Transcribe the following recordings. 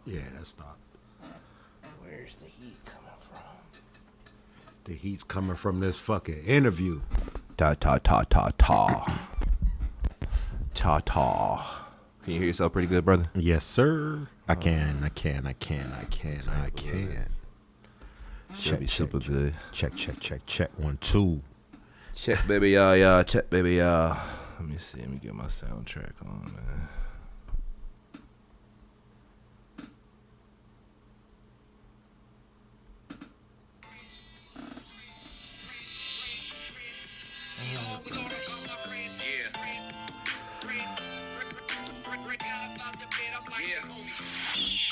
Yeah, that's not. Where's the heat coming from? The heat's coming from this fucking interview. Ta ta ta ta ta. Ta ta. Can you hear yourself pretty good, brother? Yes, sir. I can. Should be super good. Check. 1, 2. Check, baby, yeah. Check, baby, yeah. Let me see. Let me get my soundtrack on, man.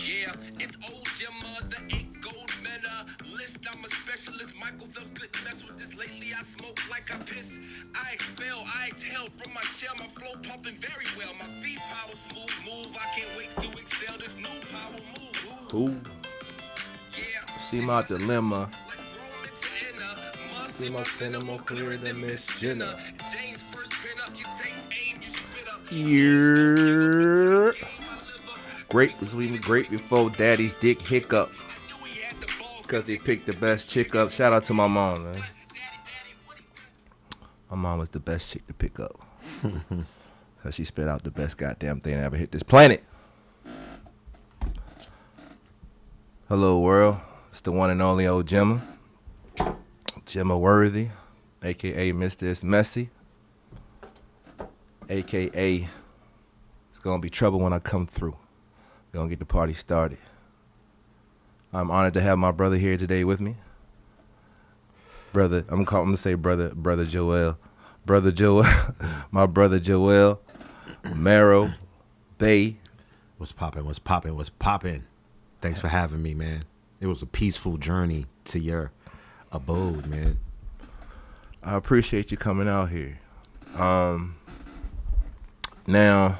Yeah, it's old Gemma, the 8 gold medalist. I'm a specialist. Michael Phelps couldn't mess with this. Lately, I smoke like I piss. I expel, I exhale from my shell. My flow pumping very well. My feet power smooth move. I can't wait to excel this new power move. Cool. Yeah. See my dilemma. Like growing to inner. See my cinema more clear than Miss Jenna. James first pin up. You take aim, you spit up. Yeah. Grape was leaving great before daddy's dick hiccup. Cause he picked the best chick up. Shout out to my mom, man. My mom was the best chick to pick up. Cause she spit out the best goddamn thing that ever hit this planet. Hello world. It's the one and only old Gemma. Gemma Worthy. AKA Mr. It's Messy. AKA it's gonna be trouble when I come through. We're gonna get the party started. I'm honored to have my brother here today with me. Brother, I'm gonna say brother Joel. Brother Joel, my brother Joel, Marrow-Bey. What's poppin'? Thanks for having me, man. It was a peaceful journey to your abode, man. I appreciate you coming out here. Now,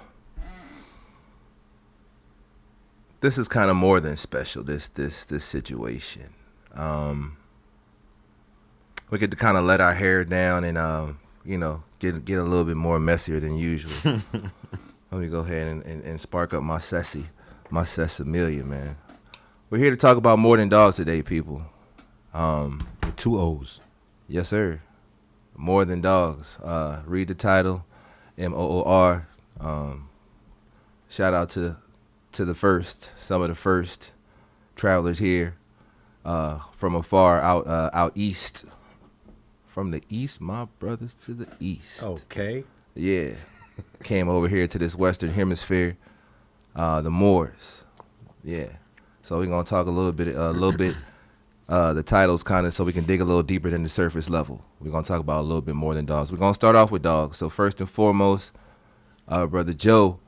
this is kind of more than special. This situation. We get to kind of let our hair down and get a little bit more messier than usual. Let me go ahead and spark up my Sessimilia, man. We're here to talk about more than dogs today, people. With 2 O's. Yes, sir. More than dogs. Read the title, Moor. Shout out to some of the first travelers here from afar out east. From the east, my brothers to the east. Okay. Yeah. Came over here to this Western Hemisphere, the Moors. Yeah. So we're gonna talk a little bit. The title's kind of so we can dig a little deeper than the surface level. We're gonna talk about a little bit more than dogs. We're gonna start off with dogs. So first and foremost, brother Joe,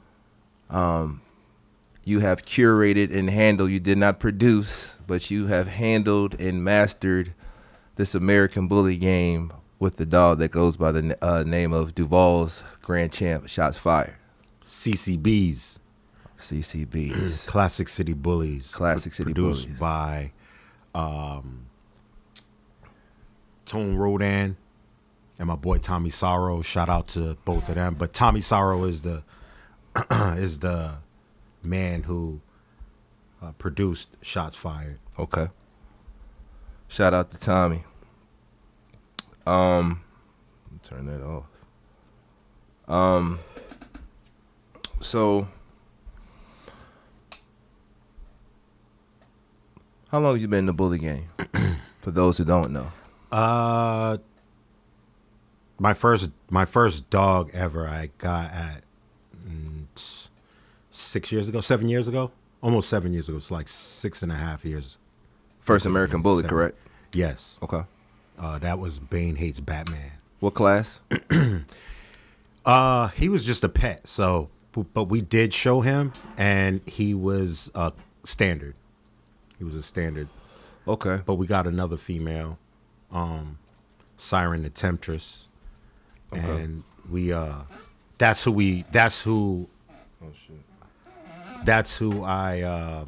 you have curated and handled. You did not produce, but you have handled and mastered this American Bully game with the dog that goes by the name of Duval's Grand Champ Shots Fired. CCBs. Classic City Bullies. Produced by Tone Rodan and my boy Tommy Sorrow. Shout out to both of them. But Tommy Sorrow is the man who produced Shots Fired. Okay. Shout out to Tommy. Turn that off. So how long have you been in the bully game? For those who don't know. My first dog ever I got at 7 years ago, almost 7 years ago. It's like 6.5 years. First American Bully, 7. correct? Yes. Okay. That was Bane Hates Batman. What class? He was just a pet, so but we did show him, and he was standard. He was a standard. Okay. But we got another female, Siren the Temptress, and we that's who Oh shit. That's who I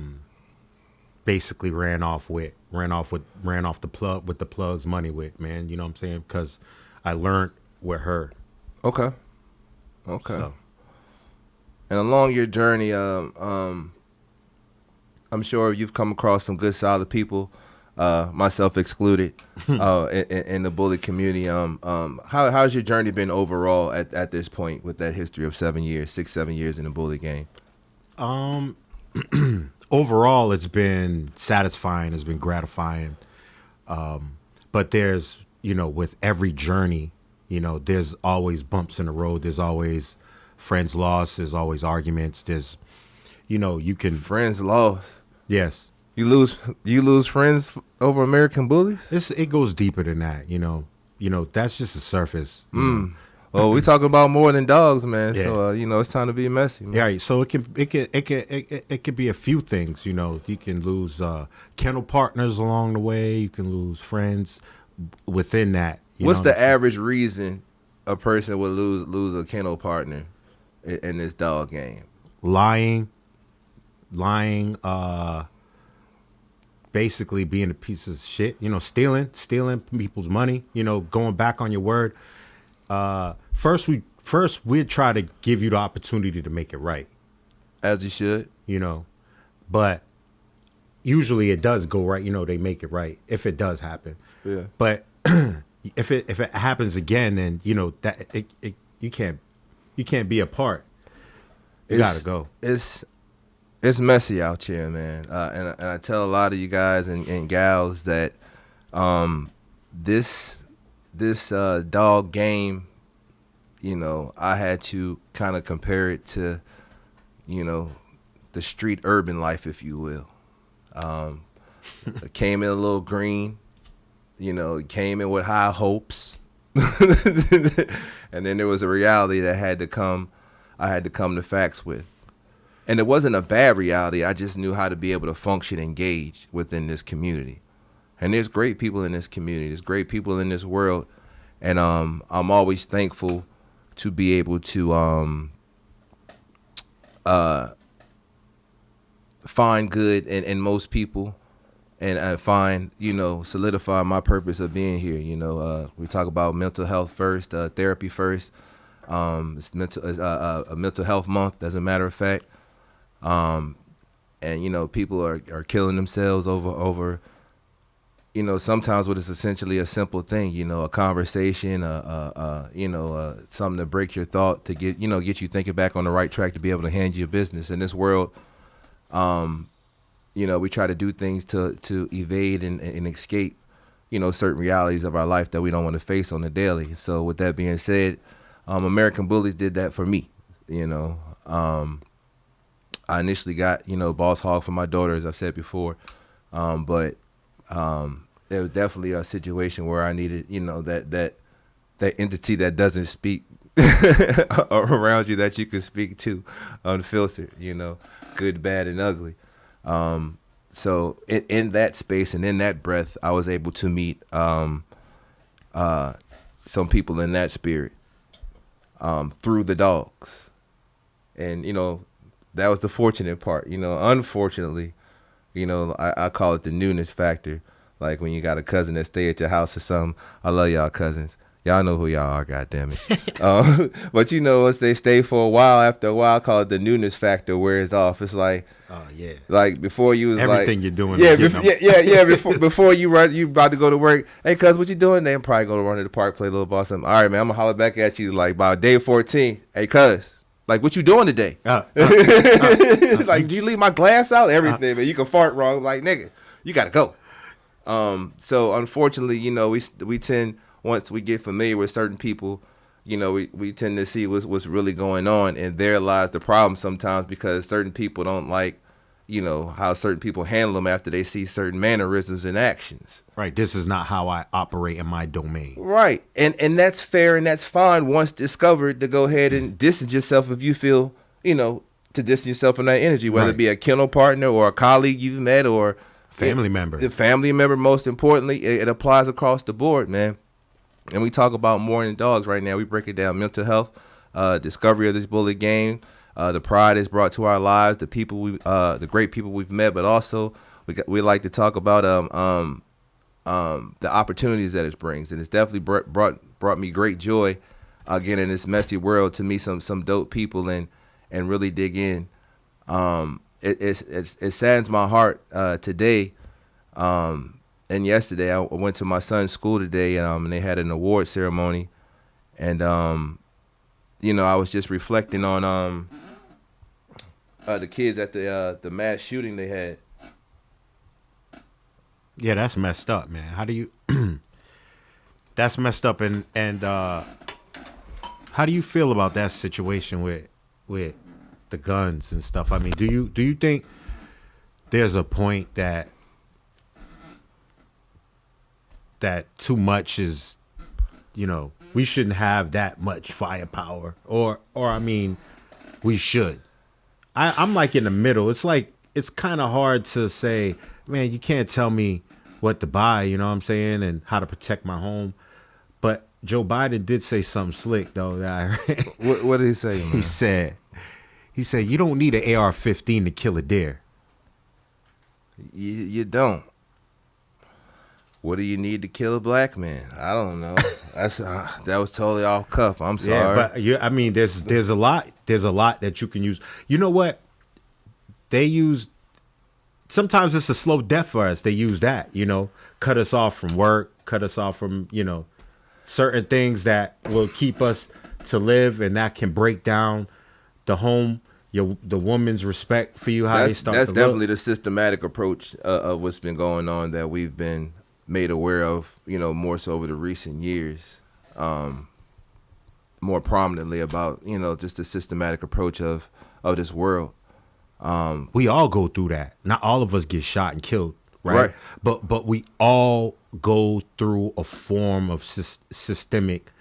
basically ran off the plug with the plugs money with, man. You know what I'm saying? Because I learned with her. Okay. Okay. So. And along your journey, I'm sure you've come across some good, solid people, myself excluded, in the bully community. How's your journey been overall at this point with that history of 7 years, 6, 7 years in the bully game? Overall, it's been satisfying. It's been gratifying. But there's, with every journey, there's always bumps in the road. There's always friends lost. There's always arguments. There's, you can. Friends lost. Yes. You lose friends over American bullies? It goes deeper than that, that's just the surface. Well, we talking about more than dogs, man. Yeah. So it's time to be messy, man. Yeah, right. So it can be a few things, You can lose kennel partners along the way. You can lose friends within that. What's the average reason a person would lose a kennel partner in this dog game? Lying, basically being a piece of shit, stealing people's money, going back on your word. First we'd try to give you the opportunity to make it right. As you should. But usually it does go right, they make it right if it does happen. Yeah. But if it happens again, then that you can't be a part. You gotta go. It's messy out here, man. And I tell a lot of you guys and gals that this dog game, I had to kind of compare it to, the street urban life, if you will. It came in a little green, it came in with high hopes. And then there was a reality that I had to come to facts with. And it wasn't a bad reality. I just knew how to be able to function, engage within this community. And there's great people in this community. There's great people in this world. And I'm always thankful to be able to find good in most people and find, solidify my purpose of being here. We talk about mental health first, therapy first. It's a mental health month, as a matter of fact. And people are killing themselves over sometimes what is essentially a simple thing, a conversation, something to break your thought, to get you thinking back on the right track, to be able to handle your business. In this world, we try to do things to evade and escape, certain realities of our life that we don't want to face on the daily. So with that being said, American Bullies did that for me, I initially got, Boss Hog for my daughter, as I said before. But it was definitely a situation where I needed, that entity that doesn't speak around you, that you can speak to unfiltered, good, bad, and ugly. So in that space and in that breath, I was able to meet some people in that spirit through the dogs. And, that was the fortunate part. Unfortunately, I call it the newness factor. Like when you got a cousin that stay at your house or something. I love y'all cousins. Y'all know who y'all are, goddammit. But once they stay for a while, after a while, I call it the newness factor wears off. It's like, oh yeah, like before you was everything like, you're doing. Before you about to go to work. Hey, cuz, what you doing? They probably go to run to the park, play a little ball, something. All right, man, I'm gonna holler back at you like by day 14. Hey, cuz. Like, what you doing today? Like, do you leave my glass out? Everything, man. You can fart wrong. Like, nigga, you got to go. So, unfortunately, we tend, once we get familiar with certain people, we tend to see what's really going on. And there lies the problem sometimes, because certain people don't like, how certain people handle them after they see certain mannerisms and actions. Right. This is not how I operate in my domain. Right. And that's fair and that's fine once discovered, to go ahead and distance yourself if you feel, to distance yourself from that energy, whether it be a kennel partner or a colleague you've met or family member. The family member, most importantly, it applies across the board, man. And we talk about more than dogs right now. We break it down: mental health, discovery of this bully game, the pride it's brought to our lives, the people the great people we've met, but also we like to talk about the opportunities that it brings, and it's definitely brought me great joy, again, in this messy world, to meet some dope people and really dig in. it saddens my heart today. And yesterday, I went to my son's school today, and they had an award ceremony, and I was just reflecting on the kids at the mass shooting they had. Yeah, that's messed up, man. How do you? That's messed up, and how do you feel about that situation with the guns and stuff? I mean, do you think there's a point that too much is, we shouldn't have that much firepower, or I mean, we should. I'm like in the middle. It's like it's kind of hard to say, man, you can't tell me what to buy, you know what I'm saying, and how to protect my home. But Joe Biden did say something slick though that I read. What did he say, man? He said you don't need an AR-15 to kill a deer. You don't. What do you need to kill a black man? I don't know. That was totally off cuff. I'm sorry. Yeah, but I mean, there's a lot that you can use. You know what? They use. Sometimes it's a slow death for us. They use that, cut us off from work, cut us off from, certain things that will keep us to live, and that can break down the home, the woman's respect for you. That's definitely the systematic approach of what's been going on that we've been made aware of, more so over the recent years, more prominently about, just the systematic approach of this world. We all go through that. Not all of us get shot and killed, right? But we all go through a form of systemic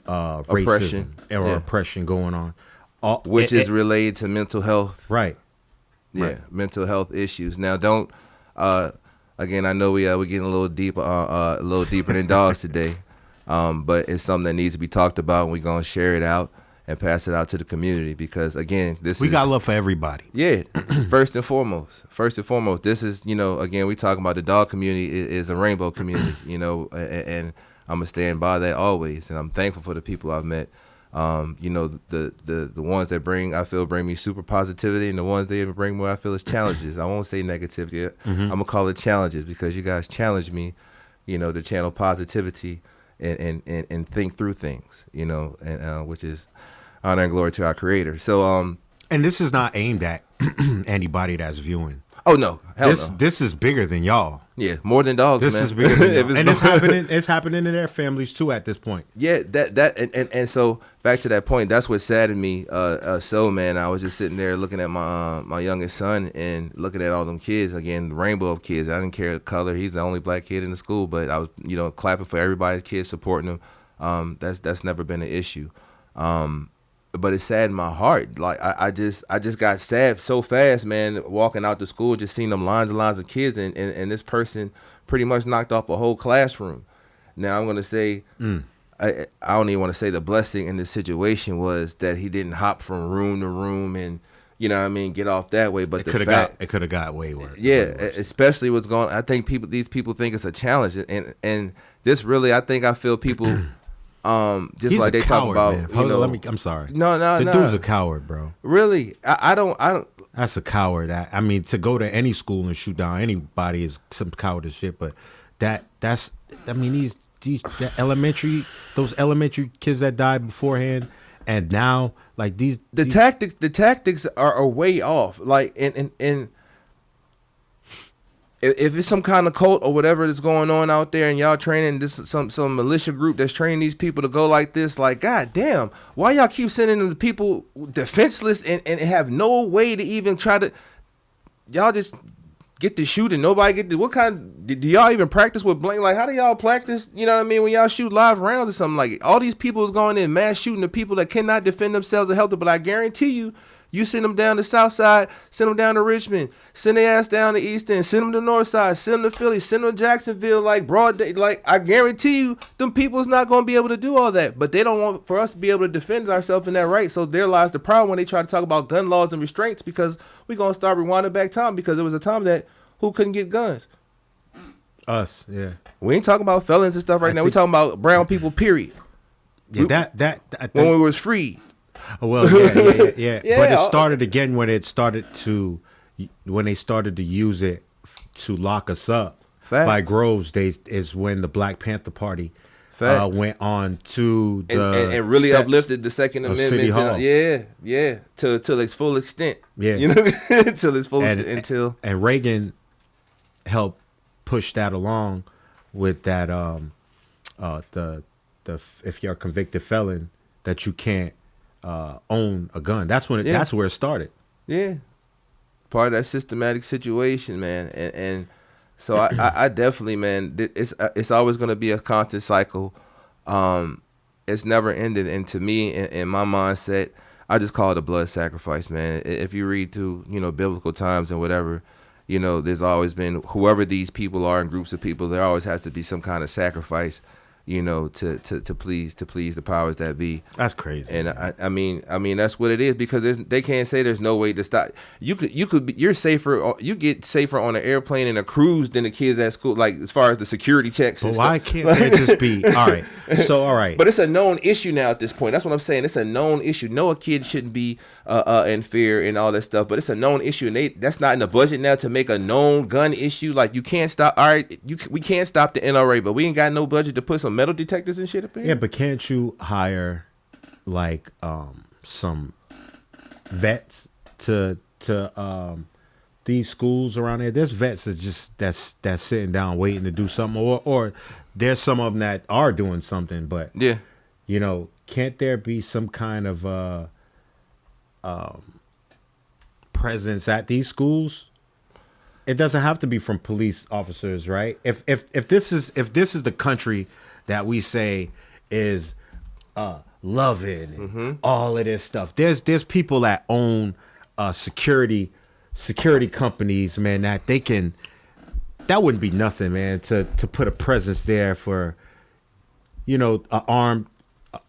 racism or oppression going on, which is related to mental health, right? Yeah, right. Mental health issues. Now, don't. Again, I know we're getting a little deeper than dogs today, but it's something that needs to be talked about, and we're gonna share it out and pass it out to the community because, again, we got love for everybody. Yeah, first and foremost, this is, again, we talking about the dog community is a rainbow community, and I'm gonna stand by that always, and I'm thankful for the people I've met. The ones that bring me super positivity, and the ones that bring what I feel is challenges. I won't say negativity. I'm gonna call it challenges because you guys challenge me, to channel positivity and think through things, and which is honor and glory to our Creator. So, and this is not aimed at anybody that's viewing. Oh no, no. This is bigger than y'all. Yeah, more than dogs. This man. is bigger than y'all. And it's happening. It's happening in their families too at this point. Yeah, and so back to that point. That's what saddened me. Man, I was just sitting there looking at my youngest son and looking at all them kids again, the rainbow of kids. I didn't care the color. He's the only black kid in the school, but I was clapping for everybody's kids, supporting them. That's never been an issue. But it saddened my heart. Like I just got sad so fast, man. Walking out to school, just seeing them lines and lines of kids, and this person pretty much knocked off a whole classroom. Now I'm gonna say, I don't even want to say the blessing in this situation was that he didn't hop from room to room and get off that way. But it could have got way worse. Yeah, especially what's going. I think these people think it's a challenge, and this really, I feel people. Just He's like they coward, talk about, man. I'm sorry. No. The dude's a coward, bro. Really? I don't. That's a coward. I mean, to go to any school and shoot down anybody is some cowardice shit. But that's. I mean, those elementary kids that died beforehand, and now like the tactics are way off. Like and if it's some kind of cult or whatever that's going on out there and y'all training this some militia group that's training these people to go like this, like, God damn, why y'all keep sending them to people defenseless and have no way to even try to, y'all just get to shoot and nobody get to, what kind, do y'all even practice with blank? Like, how do y'all practice, when y'all shoot live rounds or something? Like, all these people is going in mass shooting the people that cannot defend themselves or help them, but I guarantee you send them down to South Side, send them down to Richmond, send their ass down to East End, send them to North Side, send them to Philly, send them to Jacksonville, like broad day. Like, I guarantee you, them people is not going to be able to do all that. But they don't want for us to be able to defend ourselves in that right. So there lies the problem when they try to talk about gun laws and restraints, because we're going to start rewinding back time, because it was a time that who couldn't get guns? Us, yeah. We ain't talking about felons and stuff right now. We're talking about brown people, period. Yeah, when we was free. Oh, well, yeah. But it started again when it started to, when they started to use it to lock us up Facts. by Groves, is when the Black Panther Party Facts. went on to the and really steps uplifted the Second of Amendment. City Hall. Till its full extent. Yeah. Till its full and, extent. Until and Reagan helped push that along with that the if you're a convicted felon that you can't own a gun. That's when that's where it started. Yeah, part of that systematic situation, man, and so I definitely, man, it's always going to be a constant cycle. It's never ended, and to me, in my mindset, I just call it a blood sacrifice, man. If you read through, biblical times and whatever, there's always been, whoever these people are in groups of people, there always has to be some kind of sacrifice, to please the powers that be. That's crazy. And I mean that's what it is, because they can't say there's no way to stop. You're safer. You get safer on an airplane and a cruise than the kids at school. Like, as far as the security checks. But why can't there just be all right? So all right. But it's a known issue now at this point. That's what I'm saying. It's a known issue. No, a kid shouldn't be in fear and all that stuff. But it's a known issue, and that's not in the budget now to make a known gun issue. Like, you can't stop. All right, we can't stop the NRA, but we ain't got no budget to put some metal detectors and shit up in. Yeah, but can't you hire like some vets to these schools around there? There's vets that's sitting down waiting to do something, or there's some of them that are doing something, but yeah, can't there be some kind of presence at these schools? It doesn't have to be from police officers, right? If this is the country that we say is loving and all of this stuff, there's people that own security companies, man, that wouldn't be nothing, man, to put a presence there for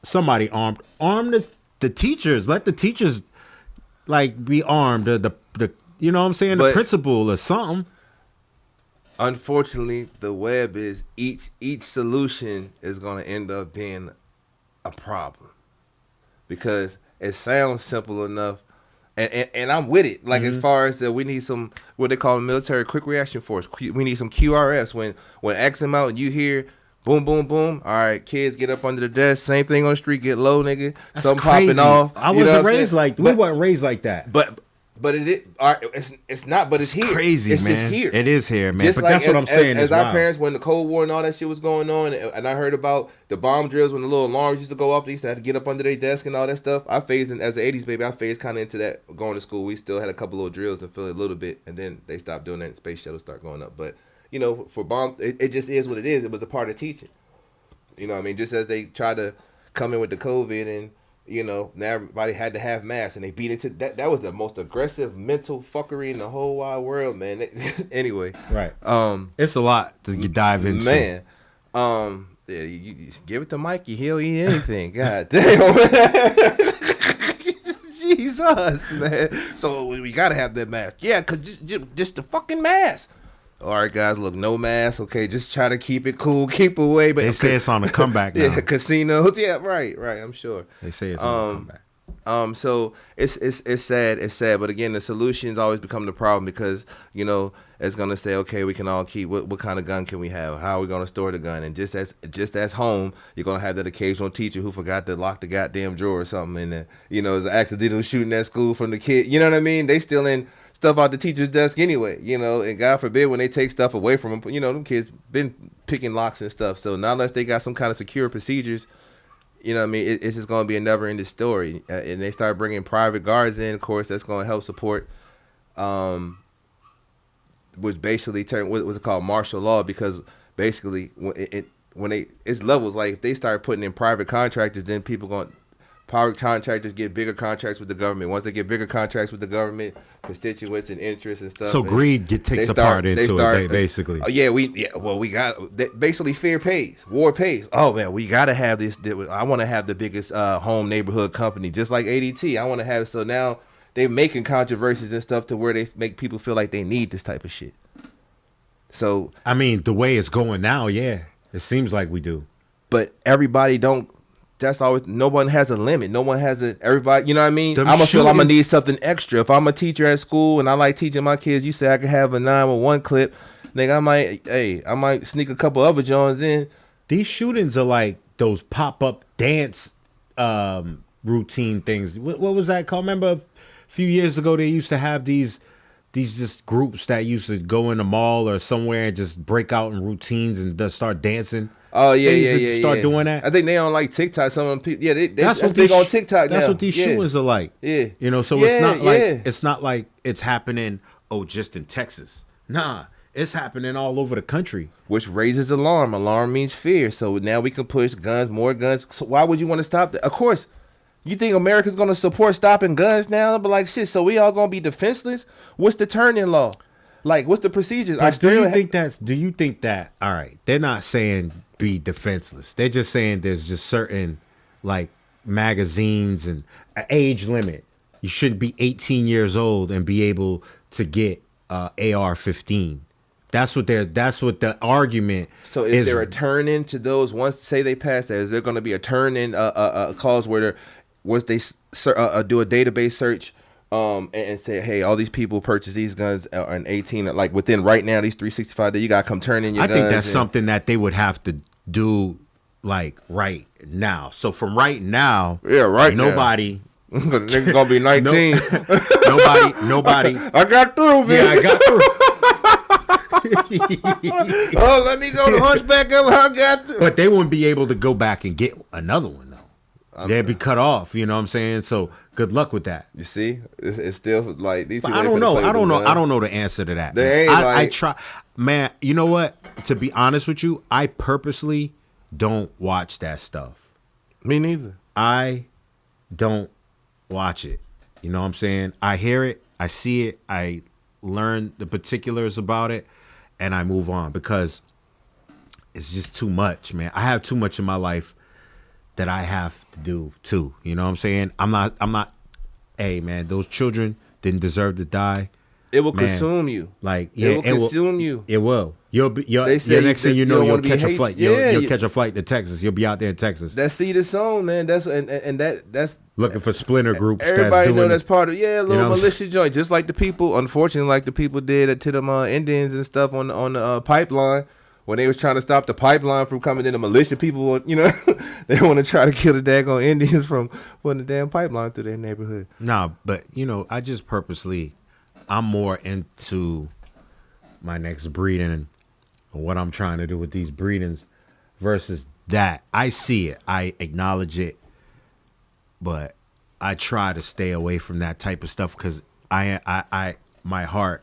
somebody armed the teachers. Let the teachers like be armed, the you know what I'm saying, the principal or something. Unfortunately, the web is each solution is going to end up being a problem, because it sounds simple enough, and I'm with it. Like, as far as that, we need some, what they call military quick reaction force. We need some QRFs. When X them out and you hear boom, boom, boom, all right, kids get up under the desk. Same thing on the street, get low, nigga. That's Something crazy. popping off. I wasn't raised like we weren't raised like that. But it's not. But it's here. Crazy, it's man. Just here. It is here, man. Just but like that's what I'm saying. As our parents, when the Cold War and all that shit was going on, and I heard about the bomb drills when the little alarms used to go off, they used to have to get up under their desk and all that stuff. I phased in as an '80s baby. I phased kind of into that going to school. We still had a couple little drills to feel it a little bit, and then they stopped doing that, and space shuttles start going up. But for bomb, it just is what it is. It was a part of teaching. What I mean? Just as they tried to come in with the COVID, and now everybody had to have masks, and they beat into that. That was the most aggressive mental fuckery in the whole wide world, man. Anyway, right? It's a lot to dive into, man. Yeah, you just give it to Mikey, he'll eat anything. God damn, man. Jesus, man. So we gotta have that mask. Yeah, cause just the fucking mask. All right, guys, look, no mask. Okay, just try to keep it cool, keep away. But they say it's on the comeback now. Yeah, casinos. Yeah, right. I'm sure. They say it's on the comeback. So it's sad. It's sad. But again, the solutions always become the problem, because it's gonna say, okay, we can all keep. What kind of gun can we have? How are we gonna store the gun? And just as home, you're gonna have that occasional teacher who forgot to lock the goddamn drawer or something, and is an accidental shooting at school from the kid. You know what I mean? They still in stuff out the teacher's desk anyway, and God forbid when they take stuff away from them, them kids been picking locks and stuff. So not unless they got some kind of secure procedures, what I mean, it's just going to be a never-ending story. And they start bringing private guards in, of course, that's going to help support, which basically turned, what was it called, martial law, because basically it's levels. Like, if they start putting in private contractors, then private contractors get bigger contracts with the government. Once they get bigger contracts with the government, constituents and interests and stuff. So greed takes a part into it, basically. We got basically fear pays, war pays. Oh man, we got to have this. I want to have the biggest home neighborhood company, just like ADT. I want to have. So now they're making controversies and stuff to where they make people feel like they need this type of shit. So I mean, the way it's going now, yeah, it seems like we do. But everybody don't that's always, no one has a limit. No one has a, everybody, you know what I mean? Them I'm gonna feel I'm gonna shootings- need something extra. If I'm a teacher at school and I like teaching my kids, you say I can have a 911 clip, nigga, I might sneak a couple other Jones in. These shootings are like those pop-up dance routine things. What was that called? Remember a few years ago they used to have these just groups that used to go in the mall or somewhere and just break out in routines and just start dancing. Oh yeah, They yeah, used to yeah. start yeah. doing that. I think they on like TikTok. Some of them people, yeah, that's what big these on TikTok. That's now. what these Yeah. shootings are like. Yeah. You know, so Yeah, it's not like it's happening just in Texas. Nah, it's happening all over the country. Which raises alarm. Alarm means fear. So now we can push guns, more guns. So why would you want to stop that? Of course, you think America's going to support stopping guns now? But like, shit, so we all going to be defenseless? What's the turn-in law? Like, what's the procedures? But do you think that, all right, they're not saying be defenseless. They're just saying there's just certain, like, magazines and an age limit. You shouldn't be 18 years old and be able to get AR-15. That's what the argument So is there a turn-in to those once, say they pass that? Is there going to be a turn-in clause where once they do a database search and say, hey, all these people purchase these guns are in 18, like within right now, these 365 days, you got to come turn in your guns? I think that's something that they would have to do, like, right now. So from right now, Yeah, right now. nobody, Nigga gonna be 19. nobody. I got through, man. Yeah, I got through. Oh, let me go to Hunchback up. I got through. But they wouldn't be able to go back and get another one though. They'd be cut off. You know what I'm saying? So good luck with that. You see, it's still like these But people. I don't know. I don't know the answer to that. They man. ain't I like- try, man. You know what? To be honest with you, I purposely don't watch that stuff. Me neither. I don't watch it. You know what I'm saying? I hear it, I see it, I learn the particulars about it, and I move on because it's just too much, man. I have too much in my life that I have to do too. You know what I'm saying? I'm not, hey man, those children didn't deserve to die. It will Man, consume you. Like, yeah, it will consume you. It will. They say Next thing you you know, don't you'll wanna be catch a hate- flight. yeah, You'll you- catch a flight to Texas. You'll be out there in Texas That seed is sown, man. That's that's looking for splinter groups. everybody that's know doing that's part of little know what I'm militia joint. Just like the people, unfortunately, like the people did to them Indians and stuff on the pipeline when they was trying to stop the pipeline from coming in. The militia people, you know, they want to try to kill the daggone Indians from putting the damn pipeline through their neighborhood. Nah, but you know, I just purposely, I'm more into my next breeding and what I'm trying to do with these breedings versus that. I see it, I acknowledge it, but I try to stay away from that type of stuff because I my heart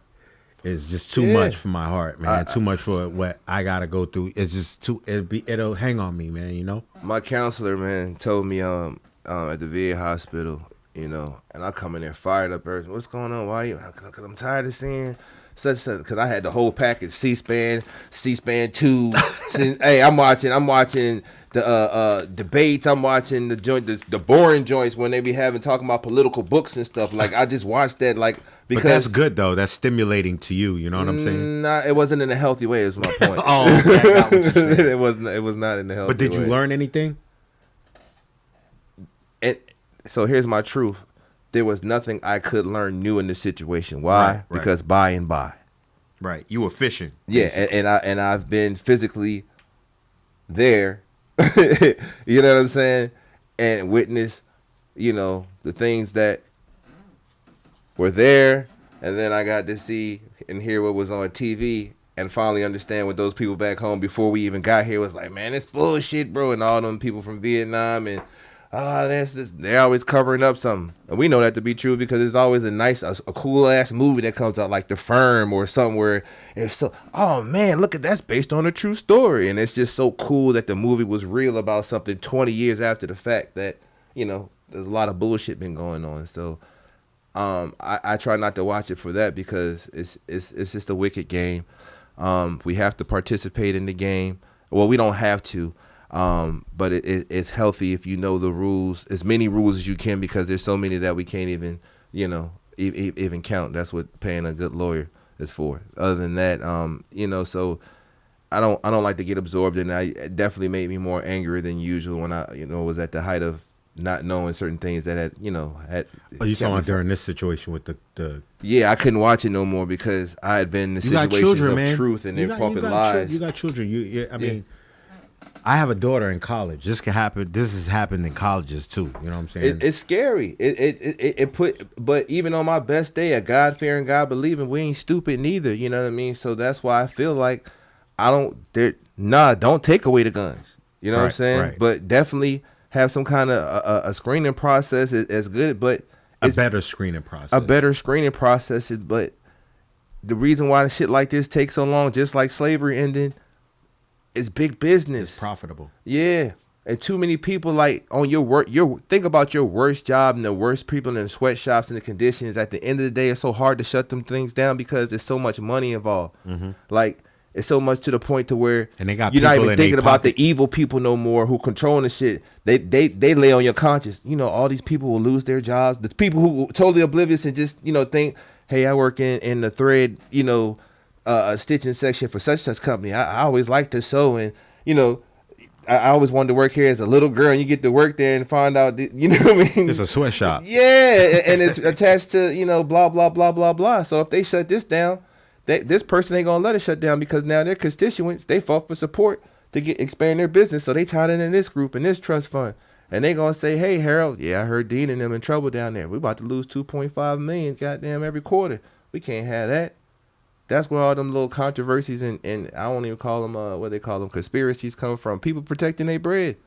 is just too much for my heart, man. Too much for what I gotta go through. It's just too. It'll hang on me, man. You know. My counselor, man, told me at the VA hospital, you know, and I come in there fired up. What's going on? Why you? Because I'm tired of seeing such. Because I had the whole package: C-SPAN 2. Hey, I'm watching the debates. I'm watching the boring joints when they be talking about political books and stuff. Like I just watched that. Like because But that's good though. That's stimulating to you. You know what I'm saying? Nah, it wasn't in a healthy way. Is my point. Oh, okay, I got what you're saying. It was not in a healthy way. But did you learn anything? And so here's my truth. There was nothing I could learn new in this situation. Why? Right. Because by and by. Right. You were fishing. Yeah, and I've been physically there. You know what I'm saying? And witness, you know, the things that were there, and then I got to see and hear what was on TV and finally understand what those people back home before we even got here was like, man, it's bullshit, bro. And all them people from Vietnam and they're always covering up something. And we know that to be true because there's always a cool ass movie that comes out like The Firm or something where it's so, oh man, look at that's based on a true story. And it's just so cool that the movie was real about something 20 years after the fact that, you know, there's a lot of bullshit been going on. So I try not to watch it for that because it's just a wicked game. We have to participate in the game. Well, we don't have to. But it's healthy if you know the rules, as many rules as you can, because there's so many that we can't even, you know, even count. That's what paying a good lawyer is for. Other than that, you know, so I don't like to get absorbed in that. It definitely made me more angry than usual when I was at the height of not knowing certain things that had. Oh, you talking about during this situation with the Yeah, I couldn't watch it no more because I had been in the situations children, of man. truth and they're pumping lies. You got children. I mean, I have a daughter in college. This can happen. This has happened in colleges too. You know what I'm saying? It's scary. But even on my best day, a God fearing, God believing, we ain't stupid neither. You know what I mean? So that's why I feel like don't take away the guns. You know what I'm saying? Right. But definitely have some kind of a screening process is good, but a better screening process. But the reason why the shit like this takes so long, just like slavery ending, is big business. It's profitable. Yeah. And too many people like on your work, think about your worst job and the worst people in the sweatshops and the conditions. At the end of the day, it's so hard to shut them things down because there's so much money involved. Mm-hmm. Like, it's so much to the point to where and they got you're not people even thinking about the evil people no more who controlling the shit. They lay on your conscience. All these people will lose their jobs. The people who totally oblivious and just think, hey, I work in the thread, a stitching section for such company. I always like to sew, and I always wanted to work here as a little girl, and you get to work there and find out that, you know what I mean? It's a sweatshop. Yeah, and it's attached to blah blah blah blah blah. So if they shut this down, this person ain't gonna let it shut down because now their constituents, they fought for support to expand their business, so they tied in this group and this trust fund, and they gonna say, hey Harold, yeah, I heard Dean and them in trouble down there. We about to lose 2.5 million goddamn every quarter. We can't have that. That's where all them little controversies and I don't even call them what they call them, conspiracies, come from. People protecting their bread.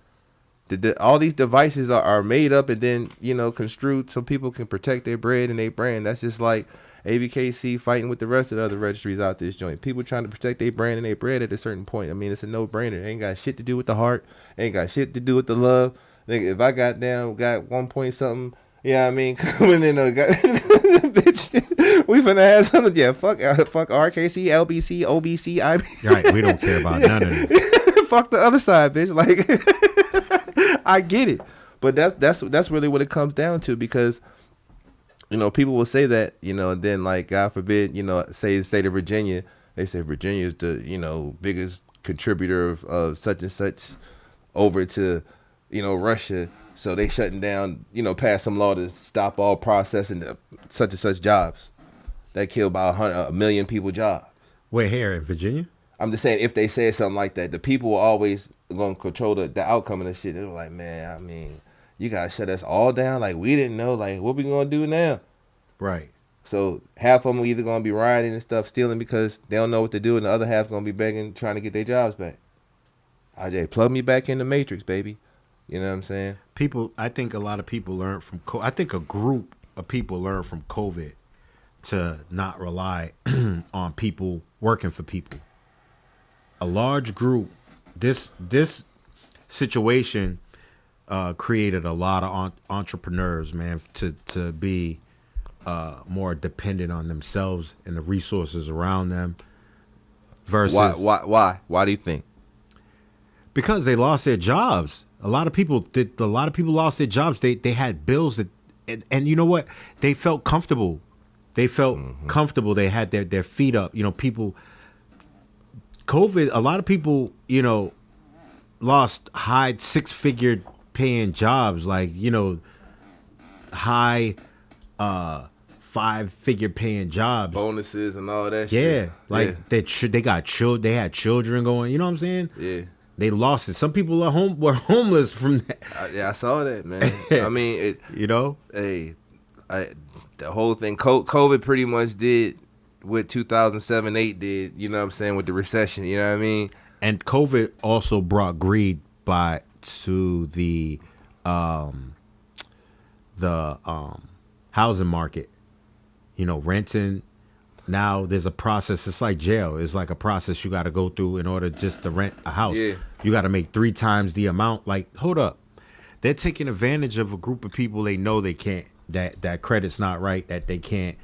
All these devices are made up and then construed so people can protect their bread and their brand. That's just like ABKC fighting with the rest of the other registries out this joint. People trying to protect their brand and their bread at a certain point. I mean, it's a no-brainer. It ain't got shit to do with the heart. It ain't got shit to do with the love. Nigga, if I got 1 point something, yeah, I mean, coming in bitch, we finna have something. Yeah, fuck RKC, LBC, OBC, IBC. Right, we don't care about none of it. Fuck the other side, bitch. Like, I get it, but that's really what it comes down to because. People will say that, and then like, God forbid, say the state of Virginia, they say Virginia is the, biggest contributor of such and such over to, Russia. So they shutting down, pass some law to stop all processing such and such jobs that kill about 1 million people jobs. Wait, here in Virginia? I'm just saying, if they said something like that, the people were always going to control the outcome of the shit. They were like, man, I mean, you got to shut us all down. Like, we didn't know. Like, what we going to do now? Right. So half of them are either going to be rioting and stuff, stealing because they don't know what to do, and the other half going to be begging, trying to get their jobs back. IJ, plug me back in the Matrix, baby. You know what I'm saying? I think a lot of people learn from I think a group of people learn from COVID to not rely on people working for people. A large group, this situation created a lot of entrepreneurs, man, to be more dependent on themselves and the resources around them. Versus why do you think? Because they lost their jobs. A lot of people lost their jobs. They had bills that, and you know what? They felt comfortable. They felt comfortable. They had their feet up. People. COVID. A lot of people, lost high 6-figure paying jobs, like high 5-figure paying jobs, bonuses and all that. Yeah, shit. like they got they had children going. You know what I'm saying? Yeah. They lost it. Some people were homeless from that. I saw that, man. I mean, the whole thing, COVID pretty much did what 2007-8 did, you know what I'm saying, with the recession, you know what I mean? And COVID also brought greed to the housing market. Renting. Now there's a process. It's like jail. It's like a process you got to go through in order just to rent a house. Yeah. You got to make 3 times the amount. Like, hold up. They're taking advantage of a group of people they know they can't, that credit's not right, that they can't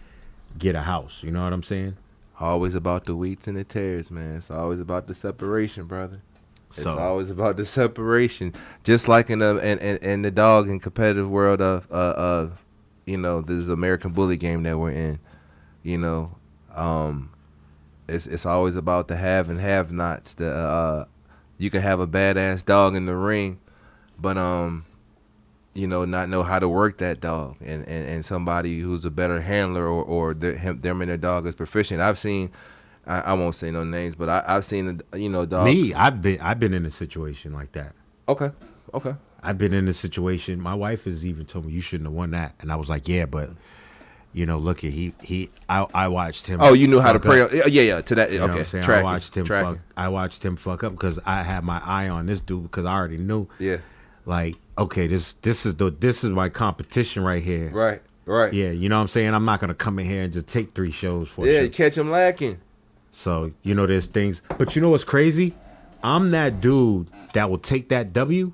get a house. You know what I'm saying? Always about the wheats and the tares, man. It's always about the separation, brother. It's always about the separation. Just like in the dog and competitive world of this American Bully game that we're in. it's always about the have and have nots. You can have a badass dog in the ring, but not know how to work that dog, and somebody who's a better handler or them and their dog is proficient. I've seen, I won't say no names, but I've seen dog. Me, I've been in a situation like that. Okay. I've been in a situation. My wife has even told me you shouldn't have won that, and I was like, yeah, but look at I watched him. Oh, you knew how to pray. Up. Yeah. To that, You know what I'm okay. saying? Tracking. I watched him fuck up because I had my eye on this dude because I already knew. Yeah. Like, okay, this is my competition right here. Right. Yeah, you know what I'm saying? I'm not gonna come in here and just take 3 shows for you catch him lacking. So, there's things. But you know what's crazy? I'm that dude that will take that W,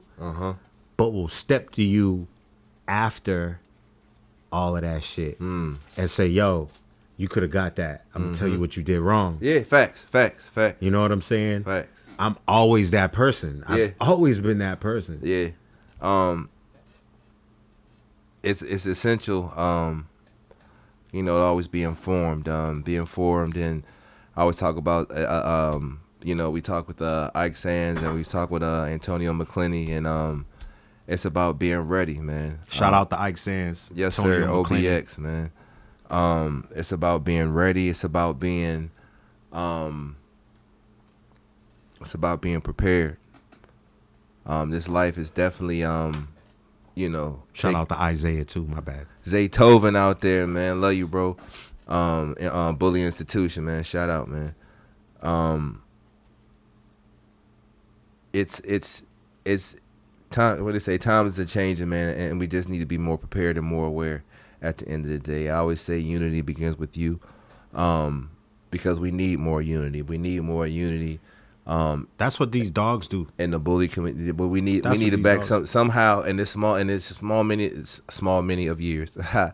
but will step to you after all of that shit and say, yo, you could have got that. I'm gonna tell you what you did wrong. Yeah, facts. You know what I'm saying? Facts. I'm always that person. I've always been that person. Yeah. It's essential, to always be informed. And I always talk about, we talk with Ike Sands and we talk with Antonio McClinney, and it's about being ready, man. Shout out to Ike Sands. Yes, Antonio sir. McClinney. OBX, man. It's about being ready. It's about being, prepared. This life is definitely, Shout out to Isaiah too. My bad. Zaytoven out there, man. Love you, bro. Bully Institution, man. Shout out, man. It's time. What they say, times are changing, man, and we just need to be more prepared and more aware. At the end of the day, I always say unity begins with you, because we need more unity. We need more unity. That's what these dogs do in the bully community, but we need to back somehow in this small many of years. Just a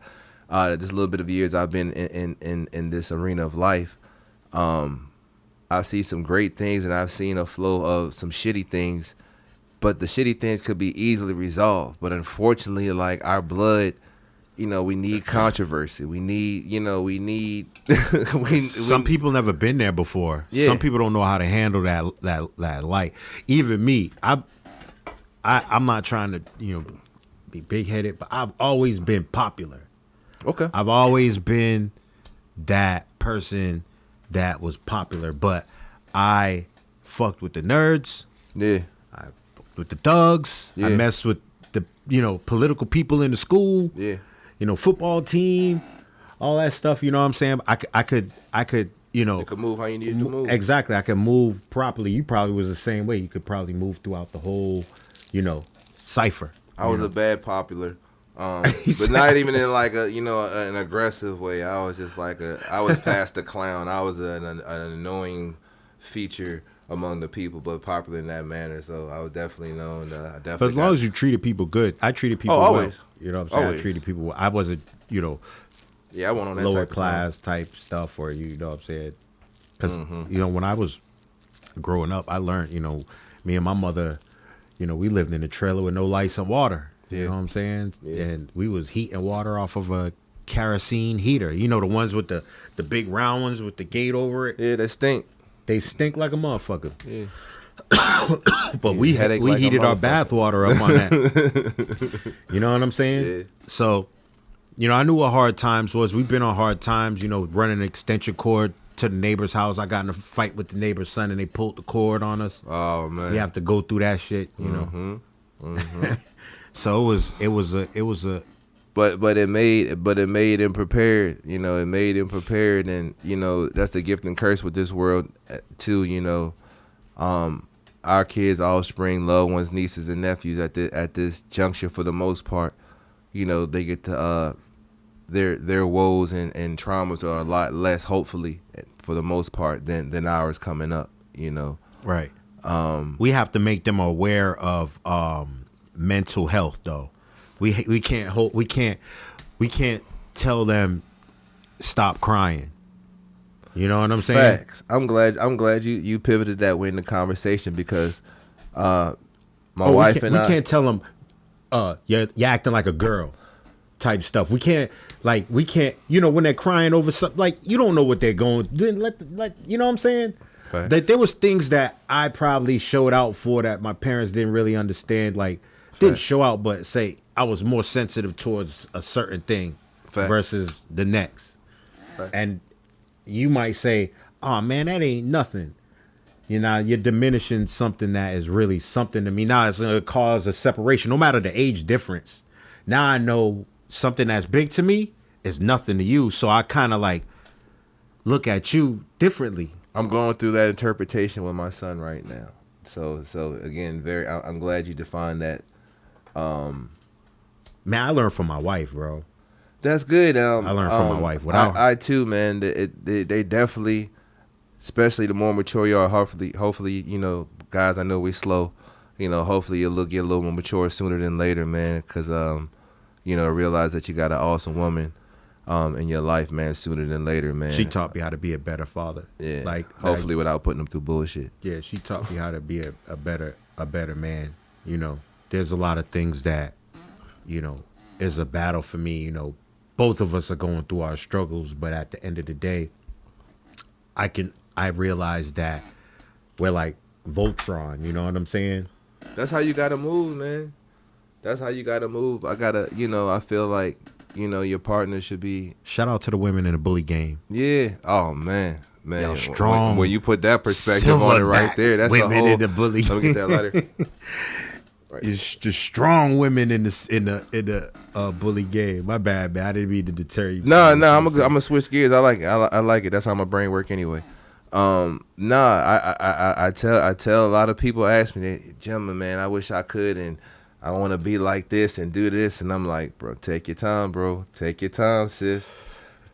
little bit of years I've been in this arena of life. I see some great things and I've seen a flow of some shitty things, but the shitty things could be easily resolved. But unfortunately, like our blood, we need controversy. We need, Some people never been there before. Yeah. Some people don't know how to handle that light. Even me, I'm not trying to, be big headed, but I've always been popular. Okay. I've always been that person that was popular, but I fucked with the nerds. Yeah. I fucked with the thugs. Yeah. I messed with the, political people in the school. Yeah. Football team, all that stuff. You know what I'm saying? I could. You could move how you needed to move. Exactly. I could move properly. You probably was the same way. You could probably move throughout the whole, cipher. I was a bad popular. But not even in like an aggressive way. I was just I was past the clown. I was an annoying feature among the people, but popular in that manner. So I was definitely known. But as long as you treated people good, I treated people always. well. You know what I'm saying? Always. I treated people well. I wasn't, yeah, I went on that lower type class type stuff, or you know what I'm saying? Because when I was growing up, I learned, me and my mother, we lived in a trailer with no lights and water. Yeah. You know what I'm saying? Yeah. And we was heating water off of a kerosene heater. The ones with the big round ones with the gate over it. Yeah, they stink. They stink like a motherfucker. Yeah. But we heated our bath water up on that. You know what I'm saying? Yeah. So, I knew what hard times was. We've been on hard times, running an extension cord to the neighbor's house. I got in a fight with the neighbor's son and they pulled the cord on us. Oh man. You have to go through that shit, So it was a But it made him prepared. It made him prepared, and that's the gift and curse with this world too. Our kids, offspring, loved ones, nieces and nephews at this juncture, for the most part, they get to their woes and traumas are a lot less, hopefully, for the most part, than ours coming up. Right. We have to make them aware of mental health, though. We can't tell them stop crying. You know what I'm saying? Facts. I'm glad you pivoted that way in the conversation, because my wife and I can't tell them you're acting like a girl. type stuff. We can't, you know, when they're crying over something, like, you don't know what they're going, then let you know what I'm saying? Facts. That there was things that I probably showed out for that my parents didn't really understand, like, didn't Facts. show out, but say I was more sensitive towards a certain thing Facts. versus the next. Facts. And you might say, oh man, that ain't nothing. You know, you're diminishing something that is really something to me. Now it's going to cause a separation, no matter the age difference. Now I know something that's big to me is nothing to you. So I kind of like look at you differently. I'm going through that interpretation with my son right now. So again, I'm glad you defined that. Man, I learned from my wife, bro. That's good. I learned from my wife. I too, man. They definitely, especially the more mature you are, hopefully, you know, guys, I know we slow. You know, hopefully you'll get a little more mature sooner than later, man. Because, you know, realize that you got an awesome woman in your life, man, sooner than later, man. She taught me how to be a better father. Yeah. Like, hopefully without putting them through bullshit. Yeah, she taught me how to be a better man. You know, there's a lot of things that, you know, is a battle for me. You know, both of us are going through our struggles, but at the end of the day, I realize that we're like Voltron. You know what I'm saying? That's how you gotta move, man. That's how you gotta move. I feel like, you know, your partner should be. Shout out to the women in the bully game. Yeah. Oh man. Yo, strong. When you put that perspective on it right there, that's women a whole. in the bully. Let me get that lighter. Right. It's the strong women in the bully game. My bad, man. I didn't mean to deter you. No, I'm gonna switch gears. I like it. That's how my brain work anyway. I tell a lot of people ask me, gentlemen, man, I wish I could, and I want to be like this and do this, and I'm like, bro, take your time, bro. Take your time, sis.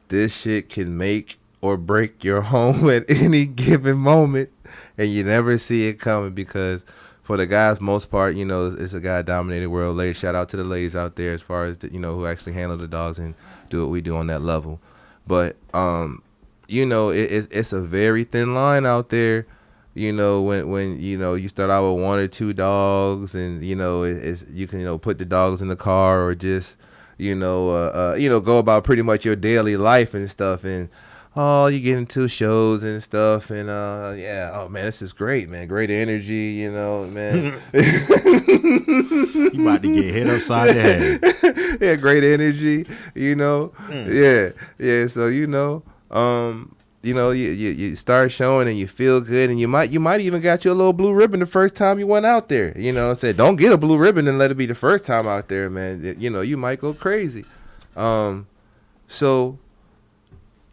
This shit can make or break your home at any given moment, and you never see it coming because. For the guys, most part, you know, it's a guy-dominated world. Ladies, shout out to the ladies out there as far as, you know, who actually handle the dogs and do what we do on that level. But, you know, it's a very thin line out there, you know, when you know, you start out with one or two dogs and, you know, you can, you know, put the dogs in the car or just, you know, go about pretty much your daily life and stuff. And, oh, you get into shows and stuff, and yeah, oh man, this is great, man, great energy, you know, man. You about to get hit upside the head. Yeah, great energy, you know. Yeah. So you know, you start showing and you feel good, and you might even got you a little blue ribbon the first time you went out there. You know, said don't get a blue ribbon and let it be the first time out there, man. You know, you might go crazy. So.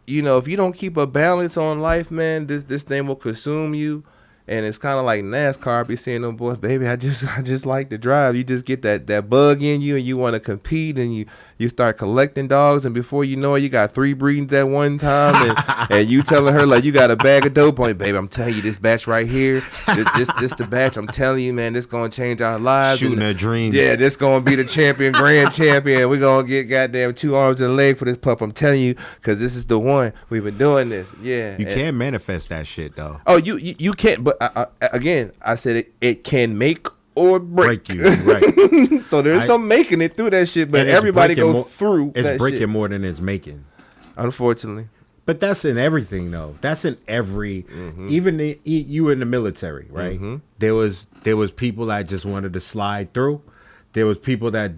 You know, if you don't keep a balance on life, man, this thing will consume you. And it's kind of like NASCAR. I be seeing them boys, baby, I just like to drive. You just get that bug in you and you want to compete and you start collecting dogs. And before you know it, you got 3 breedings at one time. And you telling her, like, you got a bag of dope on you. Baby, I'm telling you, this batch right here, this the batch. I'm telling you, man, this going to change our lives. Shooting their dreams. Yeah, this going to be the champion, grand champion. We're going to get goddamn 2 arms and a leg for this pup. I'm telling you, because this is the one. We've been doing this. Yeah. You can't manifest that shit, though. Oh, you can't. But again, I said it can make or break you, right? So there's some making it through that shit, but everybody goes through. It's breaking shit. more than it's making, unfortunately. But that's in everything, though. That's in every, even you in the military, right? Mm-hmm. There was people that just wanted to slide through. There was people that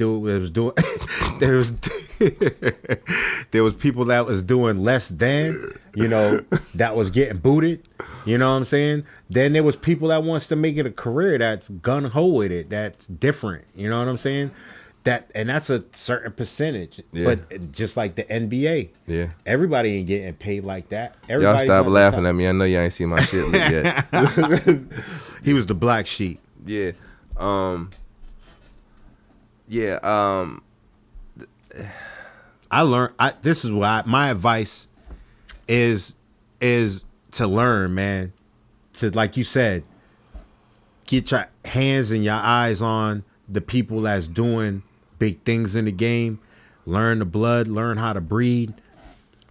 there was people that was doing less than, you know, that was getting booted. You know what I'm saying? Then there was people that wants to make it a career that's gung-ho with it, that's different. You know what I'm saying? And that's a certain percentage. Yeah. But just like the NBA. Yeah. Everybody ain't getting paid like that. Y'all stop laughing at me. I know y'all ain't seen my shit yet. He was the black sheep. Yeah. I learned. This is why my advice is to learn, man. To, like you said, get your hands and your eyes on the people that's doing big things in the game. Learn the blood. Learn how to breed.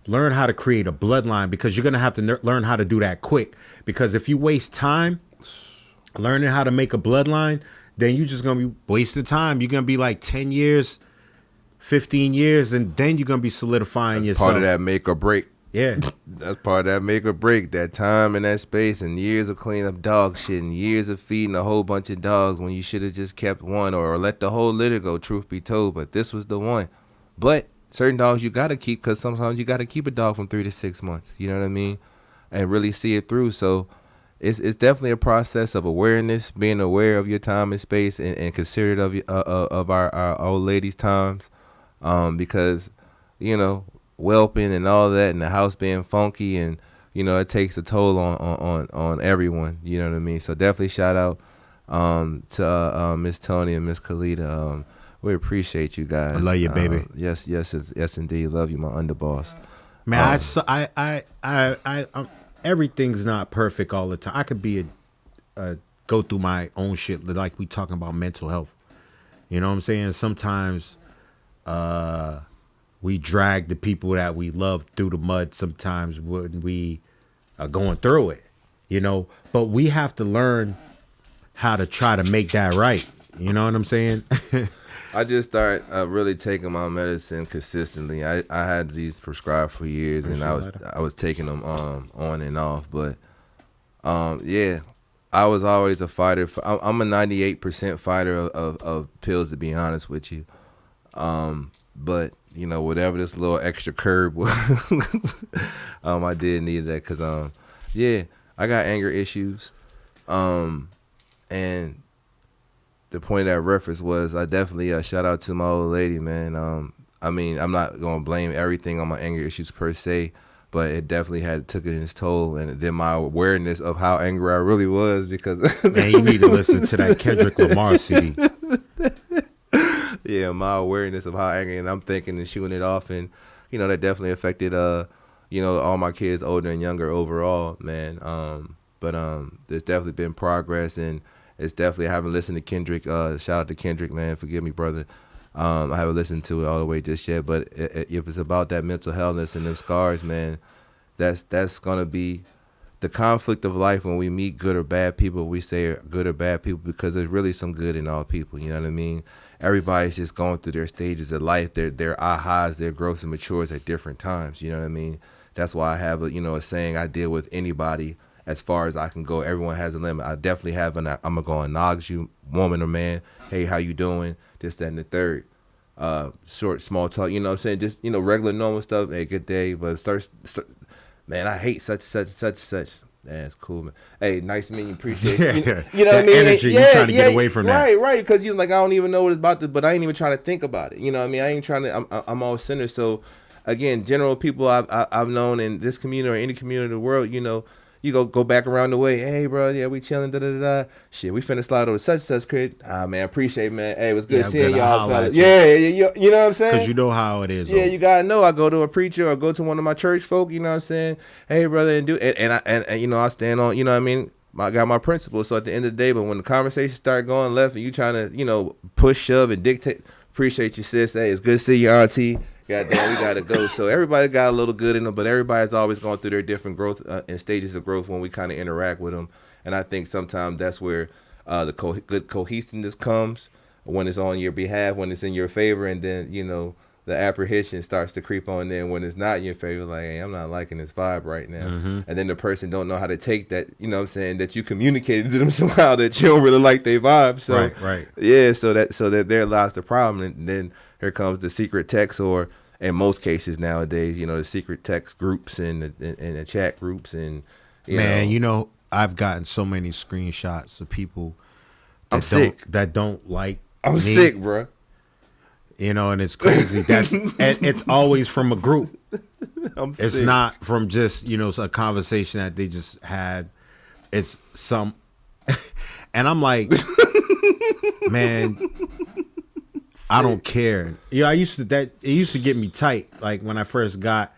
Learn how to create a bloodline, because you're gonna have to learn how to do that quick. Because if you waste time learning how to make a bloodline, then you're just gonna be wasting time. You're gonna be like 10 years, 15 years, and then you're gonna be solidifying That's yourself. part of that make or break. Yeah. That's part of that make or break. That time and that space and years of cleaning up dog shit and years of feeding a whole bunch of dogs when you should have just kept one or let the whole litter go, truth be told. But this was the one. But certain dogs you got to keep because sometimes you got to keep a dog from 3 to 6 months. You know what I mean? And really see it through. So it's definitely a process of awareness, being aware of your time and space and considerate of our old ladies' times. Because, you know, whelping and all that and the house being funky and, you know, it takes a toll on everyone. You know what I mean? So definitely shout out to Miss Tony and Miss Khalida. We appreciate you guys. I love you, baby. Yes, indeed. Love you, my underboss. Man, everything's not perfect all the time. I could be go through my own shit, like we talking about mental health. You know what I'm saying? Sometimes we drag the people that we love through the mud sometimes when we are going through it, you know. But we have to learn how to try to make that right. You know what I'm saying? I just started really taking my medicine consistently. I had these prescribed for years, and I was taking them on and off. But yeah, I was always a fighter. I'm a 98% fighter of pills, to be honest with you. But you know, whatever this little extra curb was, I did need that because yeah, I got anger issues, and the point of that reference was I definitely shout out to my old lady, man. I mean, I'm not gonna blame everything on my anger issues per se, but it definitely took its toll, and then my awareness of how angry I really was because man, you need to listen to that Kendrick Lamar CD. Yeah, my awareness of how angry, and I'm thinking and shooting it off, and you know that definitely affected you know, all my kids, older and younger overall, man. But there's definitely been progress, and it's definitely, I haven't listened to Kendrick. Shout out to Kendrick, man. Forgive me, brother. I haven't listened to it all the way just yet. But if it's about that mental healthness and them scars, man, that's gonna be the conflict of life when we meet good or bad people. We say good or bad people because there's really some good in all people. You know what I mean? Everybody's just going through their stages of life, their ahas, their growths and matures at different times. You know what I mean? That's why I have a saying, I deal with anybody as far as I can go. Everyone has a limit. I definitely have I'm gonna go acknowledge you, woman or man. Hey, how you doing? This, that, and the third. Short, small talk. You know what I'm saying? Just regular, normal stuff. Hey, good day. But start. Man, I hate such. Man, it's cool, man. Hey, nice meeting you. Appreciate it. You know what I mean? Energy, you trying to get away from that. Right. Because you I don't even know what it's about to, but I ain't even trying to think about it. You know what I mean? I ain't trying to. I'm all centered. So, again, general people I've known in this community or any community in the world, you go back around the way. Hey, bro, yeah, we chilling. Shit, we finna slide over such crib. Man, appreciate it, man. Hey, it was good seeing y'all. Yeah, you know what I'm saying? Because you know how it is. Yeah, you gotta know. I go to a preacher or go to one of my church folk. You know what I'm saying? Hey, brother, and I stand on. You know what I mean? I got my principles. So at the end of the day, but when the conversation start going left and you trying to push, shove, and dictate, appreciate you, sis. Hey, it's good to see you, auntie. Goddamn, we gotta go. So everybody got a little good in them, but everybody's always going through their different growth and stages of growth when we kind of interact with them. And I think sometimes that's where the good cohesiveness comes, when it's on your behalf, when it's in your favor, and then the apprehension starts to creep on there when it's not in your favor. Like, hey, I'm not liking this vibe right now. Mm-hmm. And then the person don't know how to take that. You know what I'm saying? That you communicated to them somehow that you don't really like their vibe. So right. Yeah. So that there lies the problem, and then here comes the secret text, or in most cases nowadays, the secret text groups and the chat groups, and I've gotten so many screenshots of people that don't like I'm me. Sick, bro. And it's crazy. And it's always from a group. It's sick. not from just a conversation that they just had. It's some, and I'm like, man. I don't care. It used to get me tight, like when I first got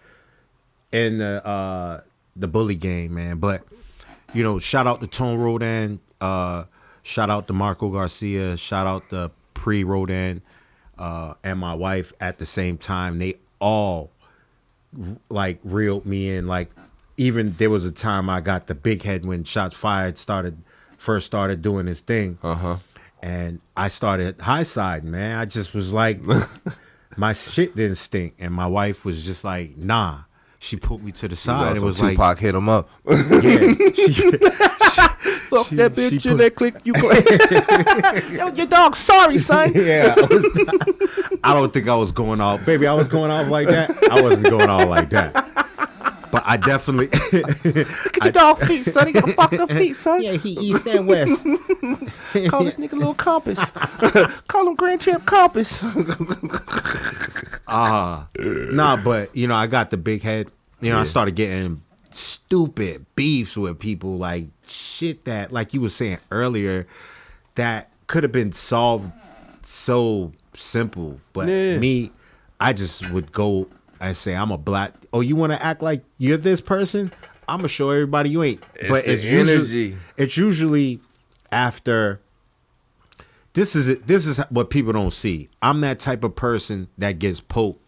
in the bully game, man. But shout out to Tone Rodan, shout out to Marco Garcia, shout out to Pre Rodan, and my wife at the same time. They all like reeled me in. Like, even there was a time I got the big head when Shots Fired first started doing his thing. And I started high side, man. I just was like, my shit didn't stink, and my wife was just like, nah. She put me to the side. It was Tupac like, hit him up. yeah. Fuck that bitch in that click you play. Yo, your dog, sorry, son. Yeah, I don't think I was going off. Baby, I was going off like that. I wasn't going off like that. But I definitely. Look at your dog feet, son. He got fucked up feet, son. Yeah, he east and west. Call this nigga Little Compass. Call him Grand Champ Compass. Nah, but I got the big head. I started getting stupid beefs with people, like shit that, like you were saying earlier, that could have been solved so simple. But me, I just would go and say, I'm a black. Oh, you want to act like you're this person? I'm gonna show everybody you ain't. It's energy. It's usually after. This is it. This is what people don't see. I'm that type of person that gets poked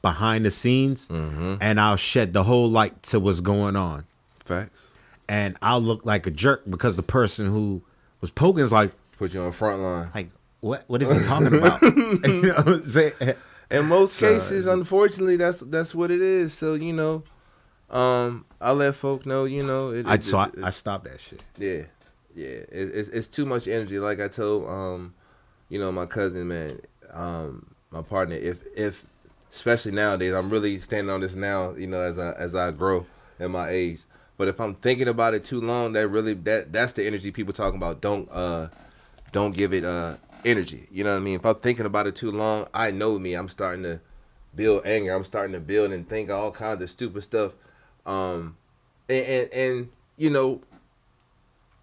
behind the scenes, and I'll shed the whole light to what's going on. Facts. And I'll look like a jerk because the person who was poking is like, put you on front line. like what is he talking about? You know what I'm saying? In most cases, unfortunately, that's what it is. So I let folk know. I stopped that shit. Yeah. It's too much energy. Like I told my cousin, man, my partner. If especially nowadays, I'm really standing on this now. As I grow in my age. But if I'm thinking about it too long, that's the energy people talking about. Don't give it energy. You know what I mean? If I'm thinking about it too long, I know me. I'm starting to build anger. I'm starting to build and think all kinds of stupid stuff. And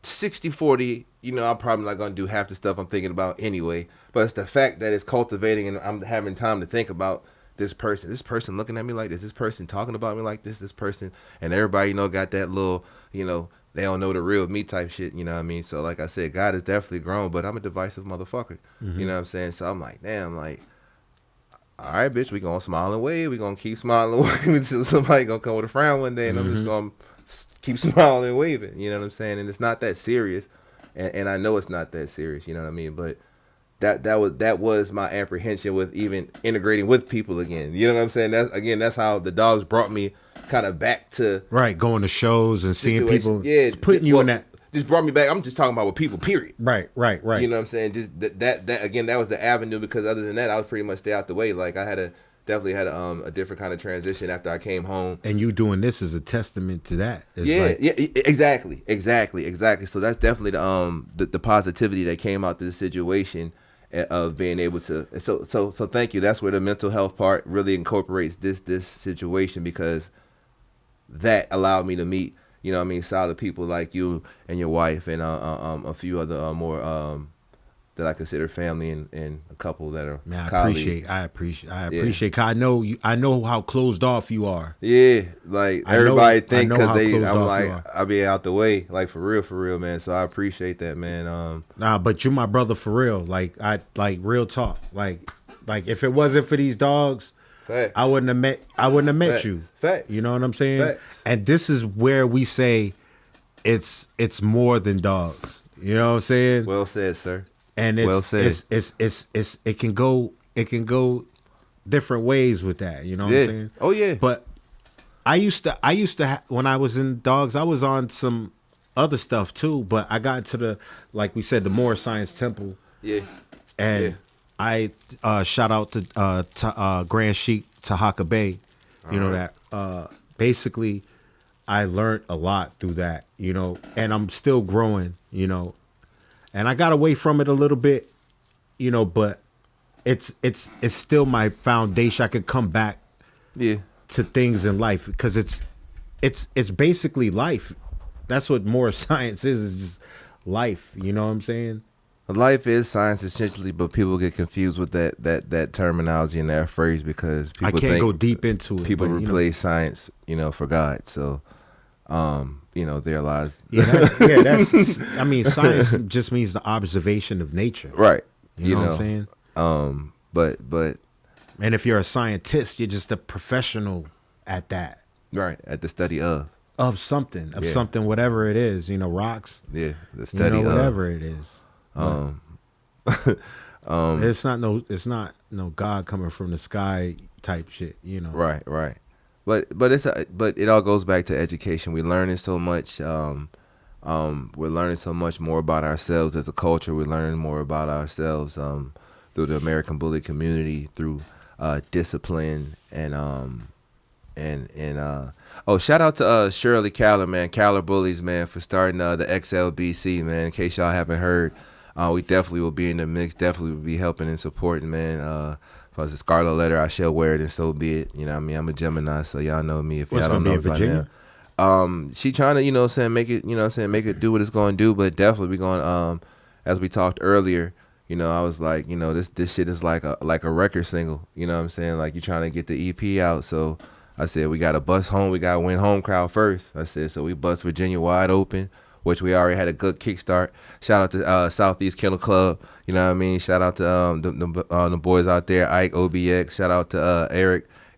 60-40, I'm probably not going to do half the stuff I'm thinking about anyway. But it's the fact that it's cultivating and I'm having time to think about this person looking at me like this person talking about me like this person. And everybody, got that little, they don't know the real me type shit, you know what I mean? So like I said, God has definitely grown, but I'm a divisive motherfucker. You know what I'm saying? So I'm like, damn, like, all right, bitch, we going to smile and wave. We going to keep smiling and waving until somebody going to come with a frown one day, and I'm just going to keep smiling and waving. You know what I'm saying? And it's not that serious, and I know it's not that serious. You know what I mean? But that was my apprehension with even integrating with people again. You know what I'm saying? That's how the dogs brought me kind of back to going to shows and seeing people. Yeah, it's putting you in that. Just brought me back. I'm just talking about with people, period. Right. You know what I'm saying? Just that again, that was the avenue, because other than that, I was pretty much stay out the way. Like I definitely had a different kind of transition after I came home. And you doing this is a testament to that. Exactly. So that's definitely the positivity that came out to the situation of being able to. So thank you. That's where the mental health part really incorporates this situation, because that allowed me to meet, solid people like you and your wife and a few other more that I consider family and a couple that are colleagues. I appreciate. Cause I know how closed off you are. Yeah, like everybody think because I'm like I be out the way, like for real, man. So I appreciate that, man. Nah, but you my brother for real. Like real talk. Like if it wasn't for these dogs, facts. I wouldn't have met Facts. you. Facts. You know what I'm saying? Facts. And this is where we say it's more than dogs. You know what I'm saying? Well said, sir. And it can go different ways with that. You know what I'm saying? Oh yeah. But I used to when I was in dogs, I was on some other stuff too. But I got into like we said, the Moor Science Temple. Yeah. And I shout out to Grand Sheik Tahaka Bey. You know that basically I learned a lot through that. And I'm still growing. And I got away from it a little bit, but it's still my foundation. I could come back to things in life because it's basically life. That's what more science is just life. You know what I'm saying? Life is science essentially, but people get confused with that terminology and that phrase because people I can't go deep into it. People replace science, for God. So there lies. That's. I mean, science just means the observation of nature, right? You know what I'm saying? But and if you're a scientist, you're just a professional at that, right? At the study of something, whatever it is. Rocks. Yeah, the study of whatever it is. It's not no God coming from the sky type shit, you know. Right. But it all goes back to education. We're learning so much. We're learning so much more about ourselves as a culture. We're learning more about ourselves through the American Bully community, through discipline and shout out to Shirley Caller, man, Caller Bullies, man, for starting the XLBC, man. In case y'all haven't heard, we definitely will be in the mix. Definitely will be helping and supporting, man. If I was a Scarlet Letter, I shall wear it, and so be it. You know what I mean? I'm a Gemini, so y'all know me. If y'all don't know by now. She trying to, you know what I'm saying, make it, you know what I'm saying, make it do what it's going to do, but definitely we going, as we talked earlier, you know, I was like, you know, this shit is like a record single, you know what I'm saying? Like, you trying to get the EP out, so I said, we got to bust home, we got to win home crowd first. I said, so we bust Virginia wide open, which we already had a good kickstart. Shout out to Southeast Kennel Club, you know what I mean? Shout out to the boys out there, Ike, OBX. Shout out to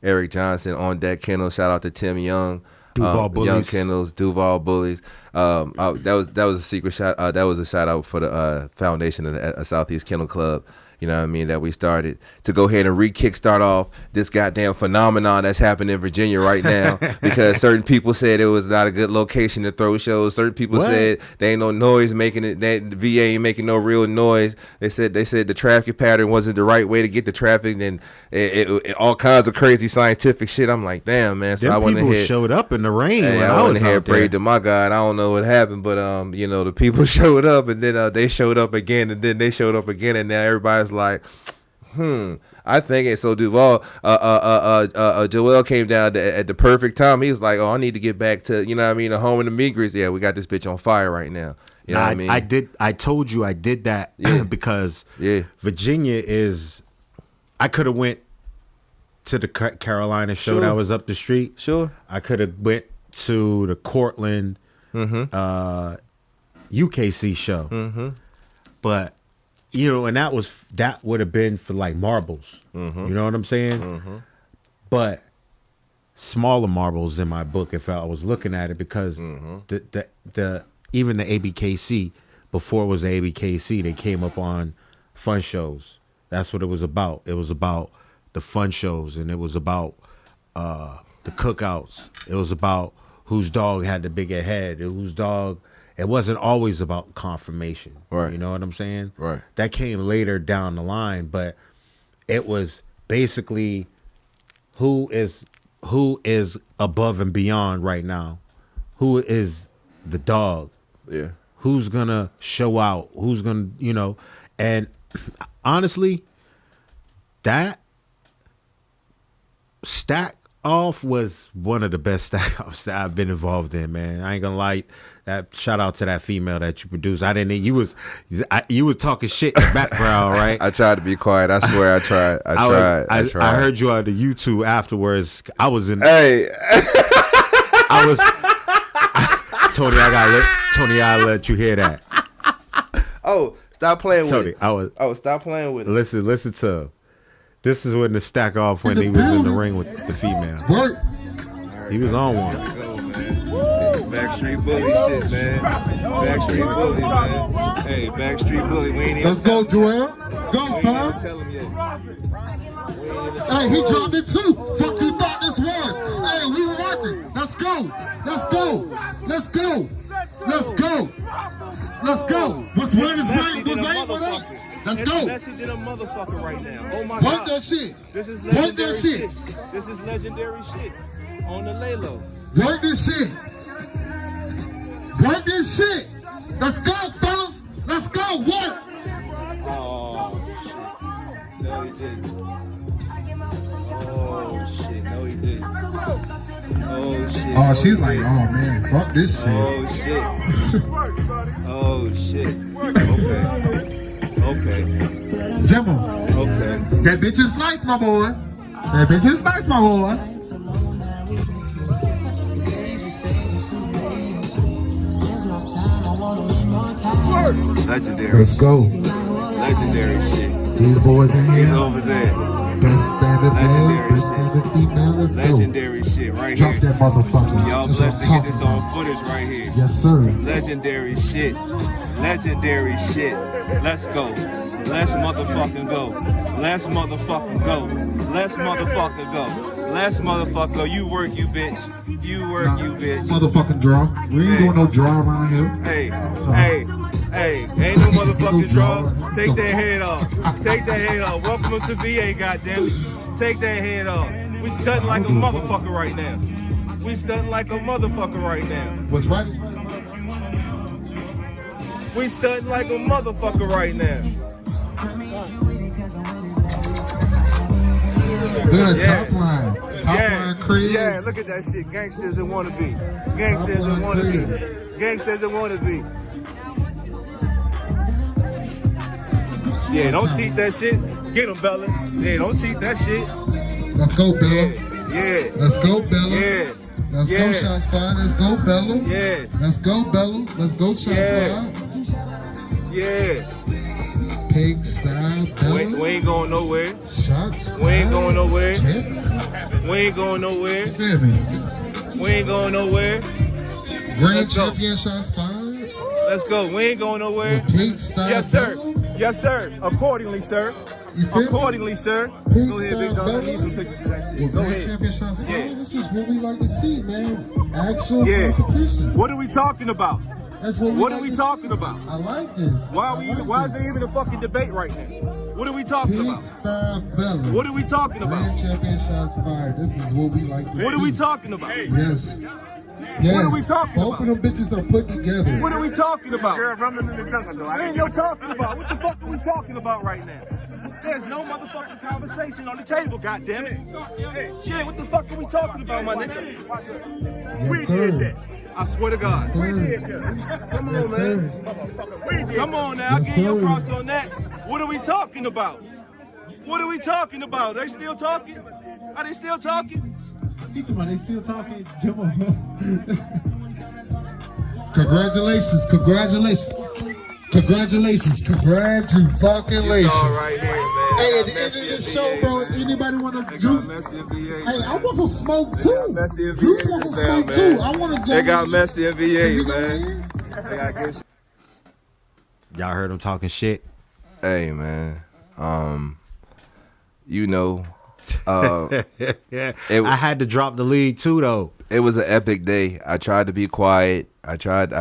Eric Johnson, On Deck Kennel. Shout out to Tim Young, Duval Bullies. Young Kennels, Duval Bullies. That was a secret shout. That was a shout out for the foundation of the Southeast Kennel Club. You know what I mean, that we started to go ahead and kickstart off this goddamn phenomenon that's happening in Virginia right now, because certain people said it was not a good location to throw shows. Certain people said there ain't no noise making it. The VA ain't making no real noise. They said the traffic pattern wasn't the right way to get the traffic, and it all kinds of crazy scientific shit. I'm like, damn, man. So I went ahead. People showed up in the rain. Hey, when I went was ahead out and prayed to my God. I don't know what happened, but you know, the people showed up, and then they showed up again, and then they showed up again, and now everybody's like, I think it. So Duval, Joel came down at the perfect time. He was like, "Oh, I need to get back to, you know what I mean, the home of the migrants. Yeah, we got this bitch on fire right now. You know what I mean? I told you I did that because Virginia is. I could have went to the Carolina show that was up the street. Sure. I could have went to the Cortland, UKC show, but. You know, and that would have been for like marbles. You know what I'm saying? But smaller marbles in my book, if I was looking at it, because the even the ABKC, before it was the ABKC, they came up on fun shows. That's what it was about. It was about the fun shows, and it was about the cookouts. It was about whose dog had the bigger head, and whose dog. It wasn't always about confirmation. Right. You know what I'm saying? Right. That came later down the line, but it was basically who is above and beyond right now. Who is the dog? Yeah. Who's gonna show out? Who's gonna, you know? And honestly, that stack off was one of the best stack offs that I've been involved in, man. I ain't gonna lie. That shout out to that female that you produced. I didn't. You was talking shit in the background, right? I tried to be quiet. I swear, I tried. I tried. I heard you on the YouTube afterwards. I was in. Hey. I was. Tony, I let you hear that. Oh, stop playing Tony, with it. I was. Oh, stop playing with it. Listen to. This is when the stack off when he was in the ring with the female. He was on one. Backstreet Bully shit, man. Backstreet Bully, man. Hey, Backstreet Bully. We ain't even. Let's go, Joel. Go, pal. Tell him yet. Hey, he dropped it too. Fuck you thought this was. Hey, we were working. Let's go. Let's go. Let's go. Let's go. Let's go. What's word is right? What's ain't with us? Let's go. Message in a motherfucker right now. Oh my Work God. that shit. This is Work legendary that shit. This is legendary shit. On the Laylo. Work this shit. Work this shit. Let's go, fellas. Let's go. Work. Oh shit. No, he didn't. Oh shit. No, he didn't. Oh shit. Oh, she's like, oh man, fuck this shit. Oh shit. Oh shit. Okay. Gemma. Okay. That bitch is nice, my boy. That bitch is nice, my boy. Legendary. Let's go. Legendary shit. These boys in He's here. over there. Best standard male, Legendary best standard female. Let's go. Legendary shit right Drop here. that motherfucker. Y'all That's blessed to what I'm get this talking on footage right here. Yes, sir. Legendary shit. Legendary shit. Let's go. Let's motherfucking go. Let's motherfucking go. Let's motherfucking go. Let's motherfucking go. You work, you bitch. You work, you bitch. Motherfucking draw. We ain't doing no draw around here. Hey, ain't no motherfucking draw. Take that head off. Take that head off. Welcome to VA, goddammit. Take that head off. We stunting like a motherfucker right now. We stunting like a motherfucker right now. What's right? We stunting like a motherfucker right now. Look at top line. Top line crazy. Yeah, look at that shit. Gangsters and wannabe. Gangsters and wannabe. Gangsters and wannabe. Yeah, don't cheat that shit. Get him, Bella. Yeah, don't cheat that shit. Let's go, Bella. Yeah. Let's go, Bella. Yeah. Let's go, shots fired. Let's go, Bella. Yeah. Let's go, Bella. Let's go, shots fired. Yeah. Pig style, Bella. We ain't going nowhere. Shots fired. We ain't going nowhere. Yeah. We ain't going nowhere. Yeah, man. We ain't going nowhere. Grand Let's go. champion shots fired. Let's go. We ain't going nowhere. Pig style, Yes, sir. Bella. Yes, sir. Accordingly, sir. You feel me? Accordingly, sir. Pig Go ahead, big style, dog. I need Bella. some pictures of that Well, shit. Go grand ahead. champion shots fired. Yeah. This is what we like to see, man. Actual Yeah. competition. What are we talking about? That's what we What like are we to talking see. about? I like this. Why is there even a fucking debate right now? What are we talking Pig about? style, Bella. What are we talking about? Grand champion shots fired. This is what we like to see. What are we talking about? Yes. Yes. What are we talking Both about? of them bitches are put together. What are we talking about? Girl, running in the jungle, though. Ain't no talking about. What the fuck are we talking about right now? There's no motherfucking conversation on the table, goddammit. Yeah, what the fuck are we talking about, my nigga? Yes, sir. I swear to God. Yes, sir. Come on, Yes, man. sir. Come on now, I'll Yes, give you a sir. cross on that. What are we talking about? What are we talking about? They still talking? Are they still talking? They still talking. Congratulations, congratulations. Congratulations, congratulations. All right here, man. Hey, at the end of the show, bro, anybody want to do? Hey, I want some smoke too. Messy in You VA want some this down, smoke man. too. I want to They got messy in So VA, you go man. in? They got good shit. Y'all heard him talking shit. Hey man, you know, I had to drop the lead too, though. it was an epic day. I tried to be quiet. I tried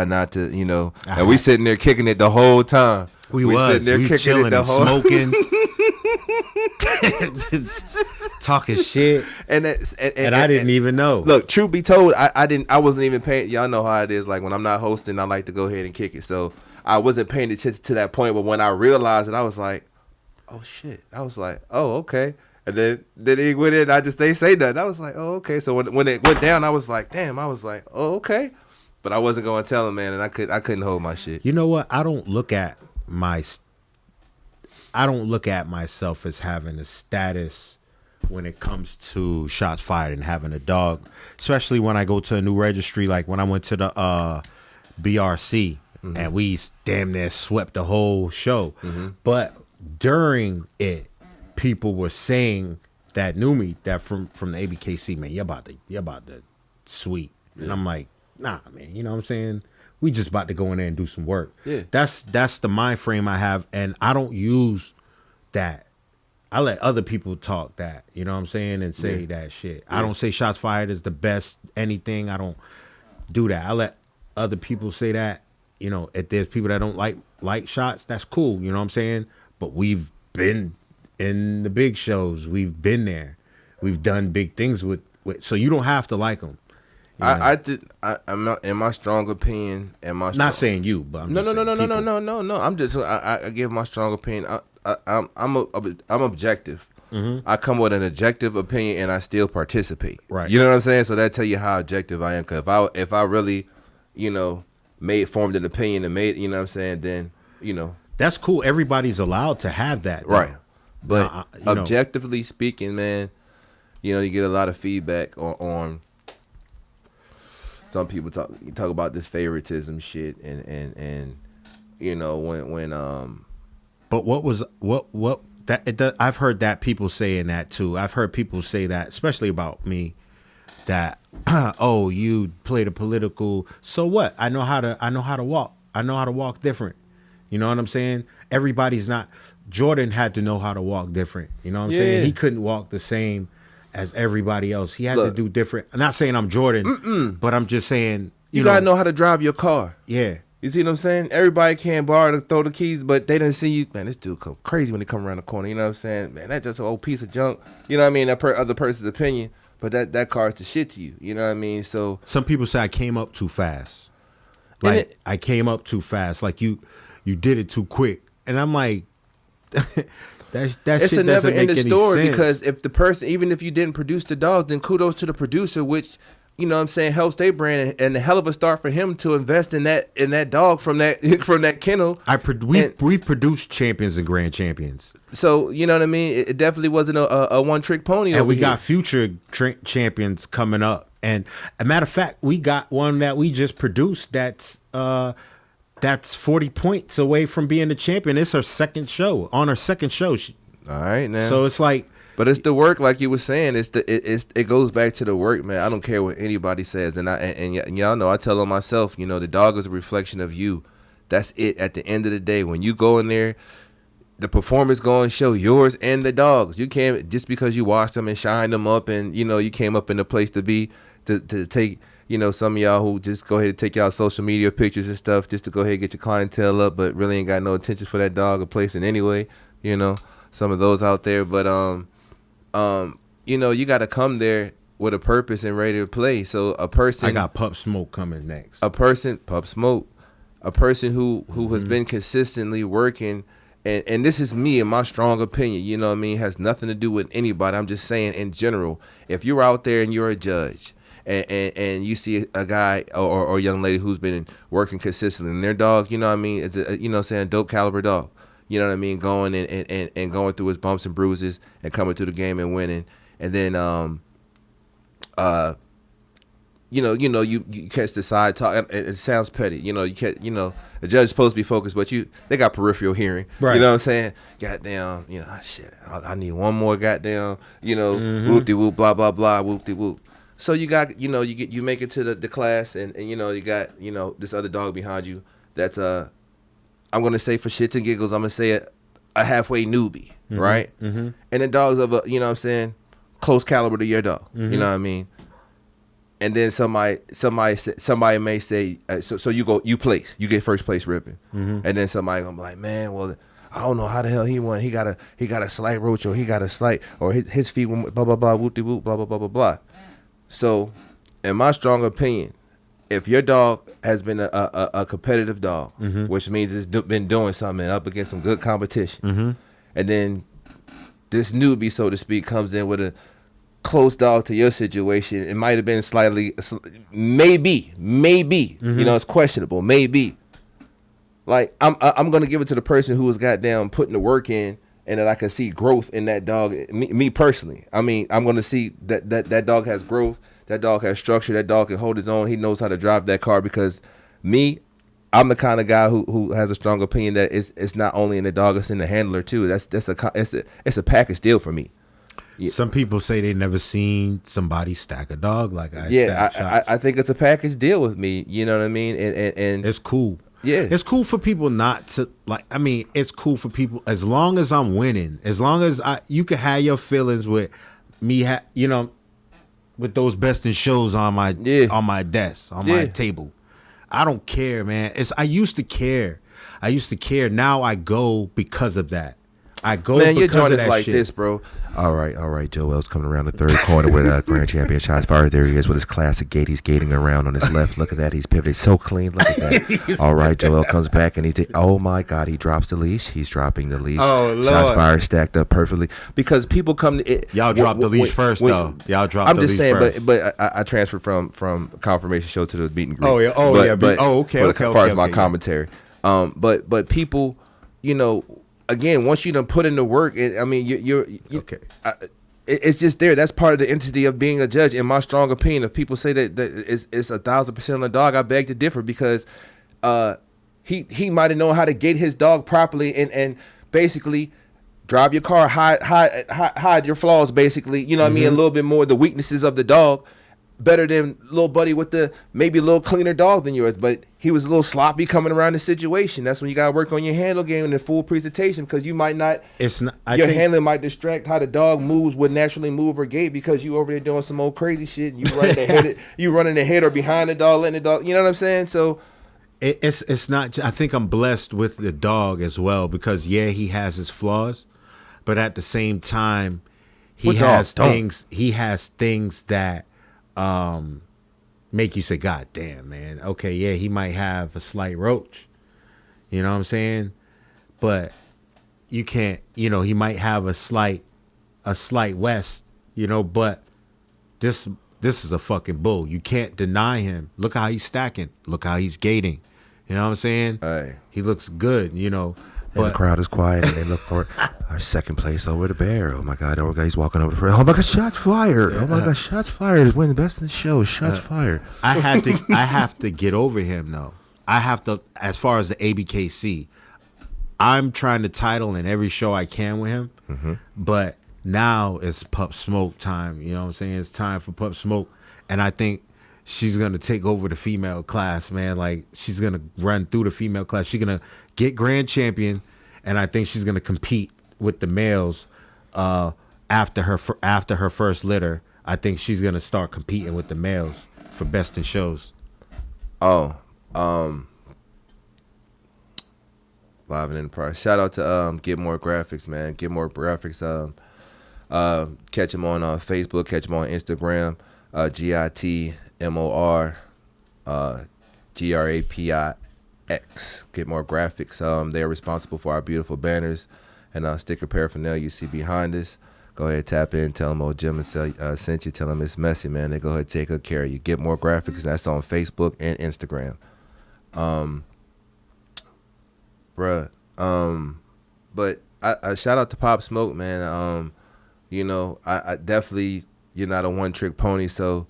not to, you know. And we sitting there kicking it the whole time. We sitting there kicking chilling it the and whole smoking, just talking shit, and I didn't even know. Look, truth be told, I wasn't even paying. Y'all know how it is. Like when I'm not hosting, I like to go ahead and kick it. So I wasn't paying attention to that point. But when I realized it, I was like, oh shit. I was like, oh okay. And then he went in. They say that. I was like, oh okay. So when it went down, I was like, damn. I was like, oh okay. But I wasn't going to tell him, man, and I couldn't hold my shit. You know what? I don't look at myself as having a status when it comes to shots fired and having a dog, especially when I go to a new registry. Like when I went to the BRC and we damn near swept the whole show. But during it, people were saying that knew me that from the ABKC, man, you're about to sweep. And I'm like, nah, man, you know what I'm saying? We just about to go in there and do some work. Yeah. That's the mind frame I have, and I don't use that. I let other people talk that, you know what I'm saying, and say that shit. I don't say shots fired is the best anything. I don't do that. I let other people say that. You know, if there's people that don't like shots, that's cool, you know what I'm saying? But we've been in the big shows. We've been there. We've done big things with so you don't have to like them. I'm not, in my strong opinion, Not saying you, but I'm no. I'm just I give my strong opinion. I'm objective. I come with an objective opinion and I still participate. Right. You know what I'm saying? So that tell you how objective I am. Cause if I really, you know, formed an opinion and made, you know what I'm saying, then, you know. That's cool. Everybody's allowed to have that. Though. Right. But you know. objectively speaking, man, you know, you get a lot of feedback on some people talk about this favoritism shit and you know when But I've heard that people saying that too. I've heard people say that, especially about me, that oh, you played a political. So what? I know how to walk. I know how to walk different. You know what I'm saying? Everybody's not. Jordan had to know how to walk different. You know what I'm saying? He couldn't walk the same as everybody else. He had to do different. I'm not saying I'm Jordan, but I'm just saying you gotta know how to drive your car. Yeah. You see what I'm saying? Everybody can borrow to throw the keys, but they didn't see you. Man, this dude come crazy when he come around the corner. You know what I'm saying? Man, that's just an old piece of junk. You know what I mean? That other person's opinion, but that car is the shit to you. You know what I mean? So some people say I came up too fast. Like I came up too fast. Like you did it too quick, and I'm like, that it's shit a never doesn't make ending any story sense. because if the person, even if you didn't produce the dogs, then kudos to the producer, which you know what I'm saying helps their brand, and a hell of a start for him to invest in that dog from that kennel. We've produced champions and grand champions. So you know what I mean. It definitely wasn't a one trick pony. And we got future champions coming up. And a matter of fact, we got one that we just produced that's 40 points away from being the champion. It's her second show. On her second show. All right, now. So it's like, but it's the work, like you were saying. It goes back to the work, man. I don't care what anybody says, and y'all know I tell them myself. You know, the dog is a reflection of you. That's it. At the end of the day, when you go in there, the performance going to show yours and the dogs. You can't just because you washed them and shined them up, and you know you came up in the place to take. You know, some of y'all who just go ahead and take y'all social media pictures and stuff just to go ahead and get your clientele up, but really ain't got no attention for that dog or place in anyway. You know, some of those out there, but you know, you got to come there with a purpose and ready to play. So a person, I got Pup Smoke coming next. Pup Smoke, a person who has been consistently working, and this is me in my strong opinion. You know what I mean? Has nothing to do with anybody. I'm just saying in general. If you're out there and you're a judge, and you see a guy or a young lady who's been working consistently, and their dog, you know what I mean, it's a, you know what I'm saying, dope caliber dog. You know what I mean? Going and going through his bumps and bruises and coming through the game and winning. And then you catch the side talk. It sounds petty. You know, the judge is supposed to be focused, but they got peripheral hearing. Right. You know what I'm saying? Goddamn, you know, shit. I need one more goddamn, you know, whoop-de-whoop, blah, blah, blah, whoop-de-whoop. So you got, you know, you make it to the class and you know, you got, you know, this other dog behind you that's I'm going to say for shits and giggles, I'm going to say a halfway newbie, right? Mm-hmm. And the dog's of a, you know what I'm saying, close caliber to your dog. Mm-hmm. You know what I mean? And then somebody may say, so you place, you get first place ripping. Mm-hmm. And then somebody going to be like, man, well, I don't know how the hell he won. He got a slight roach, or he got a slight, or his feet went blah, blah, blah, whoop-de-whoop, blah, blah, blah, blah, blah. So, in my strong opinion, if your dog has been a competitive dog, which means it's been doing something up against some good competition, and then this newbie, so to speak, comes in with a close dog to your situation, it might have been slightly, maybe, you know, it's questionable, maybe. Like, I'm going to give it to the person who was goddamn putting the work in, and that I can see growth in that dog, me personally. I mean, I'm going to see that dog has growth, that dog has structure, that dog can hold his own, he knows how to drive that car, because I'm the kind of guy who has a strong opinion that it's not only in the dog, it's in the handler too. It's a package deal for me. Yeah. Some people say they never seen somebody stack a dog like I stack shots. I think it's a package deal with me. You know what I mean? And it's cool. Yeah, it's cool for people not to like. I mean, it's cool for people as long as I'm winning. As long as you can have your feelings with me. You know, with those best in shows on my desk, on my table. I don't care, man. I used to care. Now I go because of that. I go man, because your joint of is that like shit. this, bro. All right. Joel's coming around the third corner with a grand champion shots fired. There he is with his classic gait. He's gating around on his left. Look at that. He's pivoted so clean. Look at that. All right, Joel comes back and oh my God, he drops the leash. He's dropping the leash. Oh, Lord. Shots fired stacked up perfectly. Because people come to y'all drop the leash first, though. Y'all drop the leash first. I'm just saying, but I transferred from confirmation show to the meet and greet. Oh, yeah. Okay. As far as my commentary. But people, you know, again, once you done put in the work, I mean, you're okay. It's just there. That's part of the entity of being a judge. In my strong opinion, if people say that it's 1,000% on the dog, I beg to differ, because he might have known how to gate his dog properly and basically drive your car, hide your flaws, basically. You know what I mean? A little bit more the weaknesses of the dog, better than little buddy with the maybe a little cleaner dog than yours, but he was a little sloppy coming around the situation. That's when you gotta work on your handle game and the full presentation, because you might not. It's not. Your handling might distract how the dog moves, would naturally move or gait, because you over there doing some old crazy shit. And you running ahead or behind the dog, letting the dog. You know what I'm saying? So it's not. I think I'm blessed with the dog as well, because he has his flaws, but at the same time, he has things that make you say, God damn, man. Okay, yeah, he might have a slight roach. You know what I'm saying? But you can't, he might have a slight west, but this is a fucking bull. You can't deny him. Look how he's stacking. Look how he's gating. You know what I'm saying? Hey. He looks good, And the crowd is quiet, and they look for our second place over the bear. Oh my God! Oh, he's walking over the. Oh my God! Shots fired! Oh my God! Shots fired! Is winning the best in the show. Shots fired. I have to get over him though. I have to, as far as the ABKC, I'm trying to title in every show I can with him. Mm-hmm. But now it's Pup Smoke time. You know what I'm saying? It's time for Pup Smoke, and I think she's gonna take over the female class, man. Like, she's gonna run through the female class. She's gonna get grand champion, and I think she's gonna compete with the males after her first litter. I think she's gonna start competing with the males for best in shows. Live and in price. Shout out to Get More Graphics, man. Get More Graphics. Catch him on Facebook. Catch him on Instagram. GITMOR GRAPIX. Get More Graphics. They're responsible for our beautiful banners and sticker paraphernalia you see behind us. Go ahead, tap in, tell them old Jim sent you, tell them it's messy, man. They go ahead and take good care of you. Get More Graphics. That's on Facebook and Instagram. But I shout out to Pop Smoke, man. I definitely, you're not a one-trick pony, so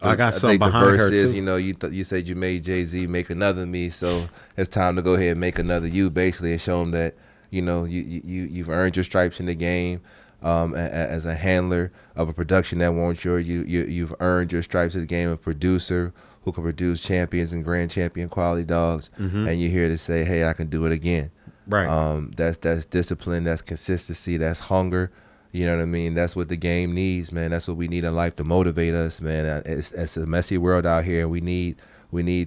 I got something behind her too. You said you made Jay-Z make another me, so it's time to go ahead and make another you, basically, and show them that you've earned your stripes in the game. As a handler of a production that wants you've earned your stripes in the game, of producer who can produce champions and grand champion quality dogs, and you're here to say, hey, I can do it again. Right. That's discipline, that's consistency, that's hunger. You know what I mean? That's what the game needs, man. That's what we need in life to motivate us, man. It's a messy world out here. We need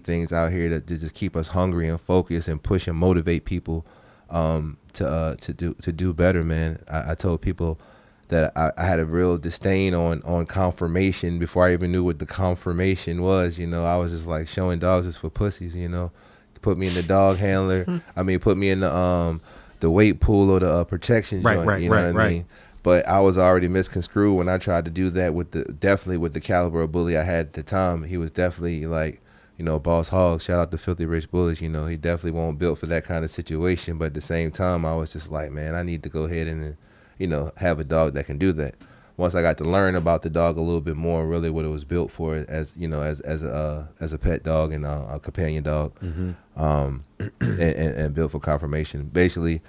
things out here to just keep us hungry and focused and push and motivate people to do better, man. I told people that I had a real disdain on confirmation before I even knew what the confirmation was. I was just like, showing dogs is for pussies. Put me in the dog handler. Put me in the weight pool or the protection joint. Right. You know what I mean? But I was already misconstrued when I tried to do that with the caliber of bully I had at the time. He was definitely like, Boss Hog. Shout out to Filthy Rich Bullets. He definitely wasn't built for that kind of situation. But at the same time, I was just like, man, I need to go ahead and have a dog that can do that. Once I got to learn about the dog a little bit more, really what it was built for, as a pet dog and a companion dog, and built for conformation. Basically,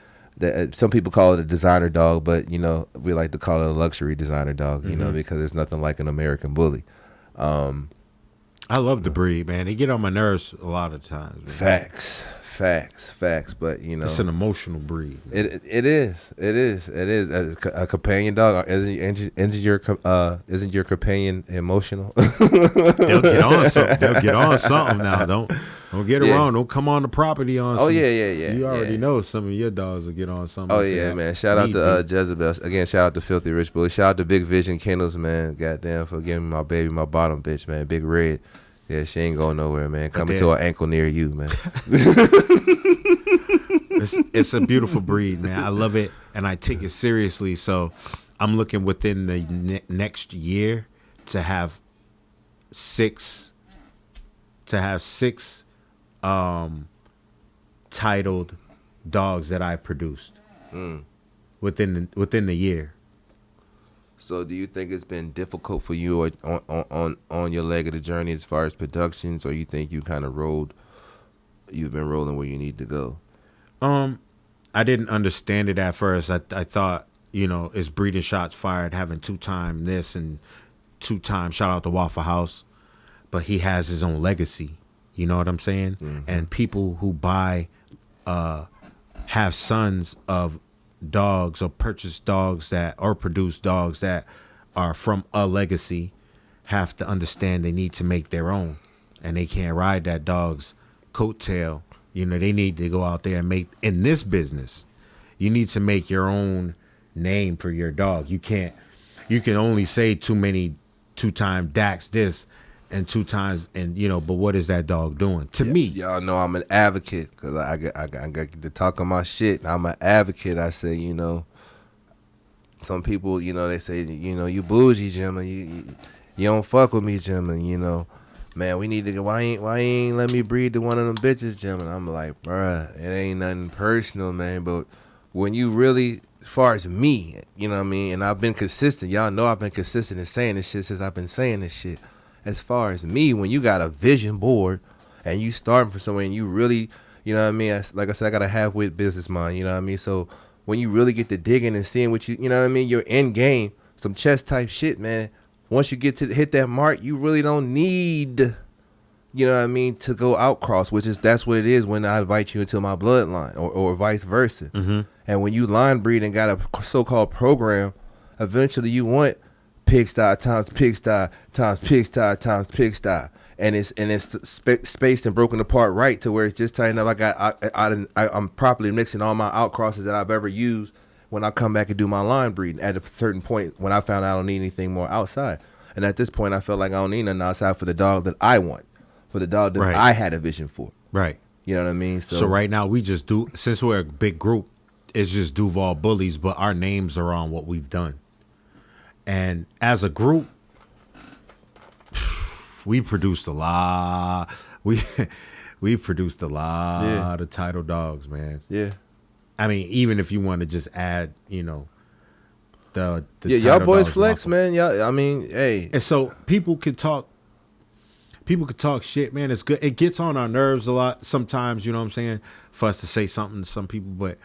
some people call it a designer dog, but we like to call it a luxury designer dog. Because there's nothing like an American bully. I love the breed, man. They get on my nerves a lot of times, man. Facts. But it's an emotional breed. It is a companion dog. Isn't your companion emotional? They'll get on something now. Don't get it wrong. Don't come on the property on. Oh some, yeah. You already know some of your dogs will get on something. Oh yeah, man. Shout out to Jezebel again. Shout out to Filthy Rich Bully. Shout out to Big Vision Kennels, man. Goddamn, for giving my baby my bottom bitch, man. Big Red. Yeah, she ain't going nowhere, man. Coming to an ankle near you, man. It's a beautiful breed, man. I love it, and I take it seriously. So I'm looking within the next year to have six titled dogs that I produced within the year. So do you think it's been difficult for you on your leg of the journey as far as productions, or you think you've been rolling where you need to go? I didn't understand it at first. I thought, it's breeding shots fired, having 2-time this and 2-time, shout out to Waffle House, but he has his own legacy. You know what I'm saying? And people who buy, have sons of dogs or purchase dogs that, or produce dogs that are from a legacy, have to understand they need to make their own, and they can't ride that dog's coattail. You know, they need to go out there and make, in this business, you need to make your own name for your dog. You can only say too many 2-time Dax this and 2 times, and you know, but what is that dog doing to me? Y'all know I'm an advocate because I got to talk on my shit. I'm an advocate. I say, you know, some people, you know, they say, you know, you bougie, Jim, and you don't fuck with me, Jim, and you know, man, we need to go. Why you ain't let me breed to one of them bitches, Jim? And I'm like, bruh, it ain't nothing personal, man. But when you really, as far as me, you know what I mean, and I've been consistent. Y'all know I've been consistent in saying this shit since I've been saying this shit. As far as me, when you got a vision board and you starting from somewhere and you really, you know what I mean, like I said, I got a halfway business mind, you know what I mean? So when you really get to digging and seeing what you know what I mean, your end game, some chess type shit, man, once you get to hit that mark, you really don't need, you know what I mean, to go outcross, that's what it is when I invite you into my bloodline or vice versa. And when you line breed and got a so-called program, eventually you want pigsty times pigsty times pigsty times pigsty, and it's spaced and broken apart right to where it's just tight enough. I'm properly mixing all my outcrosses that I've ever used when I come back and do my line breeding. At a certain point, when I found out I don't need anything more outside, and at this point, I felt like I don't need nothing outside for the dog that I want, for the dog that I had a vision for. Right. You know what I mean? So right now we just do, since we're a big group, it's just Duval Bullies, but our names are on what we've done. And as a group, we produced a lot. We produced a lot of title dogs, man. Yeah. I mean, even if you want to just add, you know, the y'all boys flex, man. Y'all, I mean, hey. And so people could talk shit, man. It's good. It gets on our nerves a lot sometimes, you know what I'm saying, for us to say something to some people. But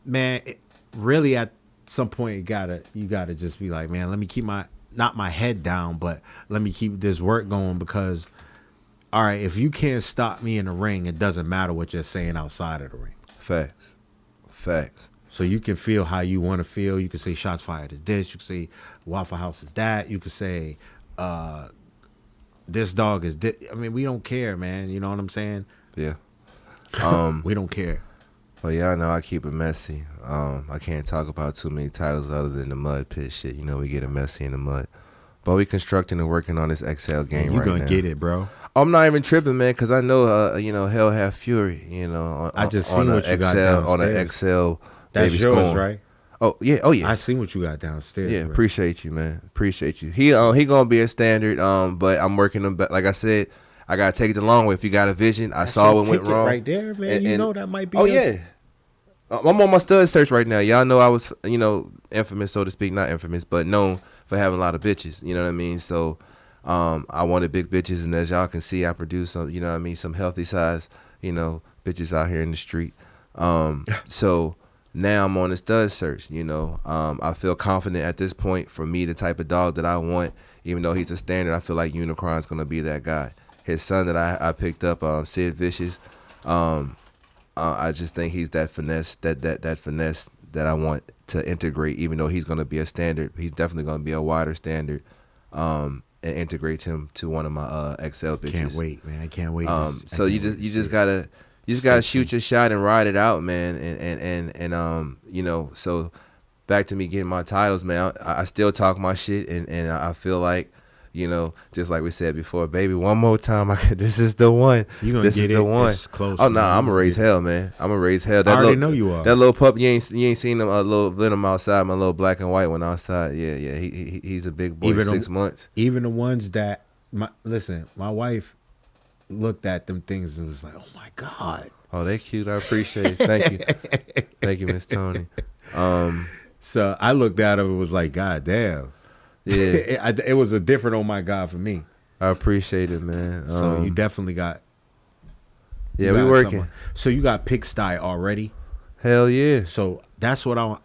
man, really at some point you gotta just be like, man, let me keep not my head down, but let me keep this work going, because all right, if you can't stop me in the ring, it doesn't matter what you're saying outside of the ring. Facts. So you can feel how you want to feel. You can say shots fired is this. You can say Waffle House is that. You can say this dog is this. I mean, we don't care, man. You know what I'm saying? Yeah. We don't care. Well, y'all know I keep it messy. I can't talk about too many titles other than the mud pit shit. You know, we get it messy in the mud. But we constructing and working on this XL game right now. You gonna get it, bro. I'm not even tripping, man, because I know, you know, Hell Have Fury, you know. I just seen what you got downstairs. On an XL. That's yours, Scorn. right? Oh, yeah. I seen what you got downstairs. Yeah, bro. appreciate you, man. Appreciate you. He gonna be a standard, but I'm working him. Like I said, I gotta take it the long way. If you got a vision, I saw what went wrong. Right there, man. You know that might be. Yeah. I'm on my stud search right now. Y'all know I was, you know, infamous, so to speak. Not infamous, but known for having a lot of bitches. You know what I mean? So, I wanted big bitches, and as y'all can see, I produce some, you know what I mean, some healthy size, you know, bitches out here in the street. So now I'm on the stud search. You know, I feel confident at this point. For me, the type of dog that I want, even though he's a standard, I feel like Unicron's gonna be that guy. His son that I picked up, Sid Vicious. I just think he's that finesse, that finesse that I want to integrate. Even though he's going to be a standard, he's definitely going to be a wider standard, and integrate him to one of my XL bitches. Can't wait, man. I can't wait. So you just gotta shoot your shot and ride it out, man. And you know, so back to me getting my titles, man. I still talk my shit, and I feel like, you know, just like we said before, baby, one more time. This is the one. You gonna this get is the one. Close, oh no, I'm gonna raise hell, man. I'm gonna raise hell. I already know you are. That little pup, you ain't seen him. A little Venom outside. My little black and white one outside. Yeah. He's a big boy. Even 6 months. Even the ones that my wife looked at them things and was like, oh my god. Oh, they cute. I appreciate it. Thank you, Miss Tony. So I looked at her and was like, god damn. Yeah, it was a different oh my god for me. I appreciate it, man. So you definitely got. Yeah, we working. Someone. So you got pigsty already. Hell yeah. So that's what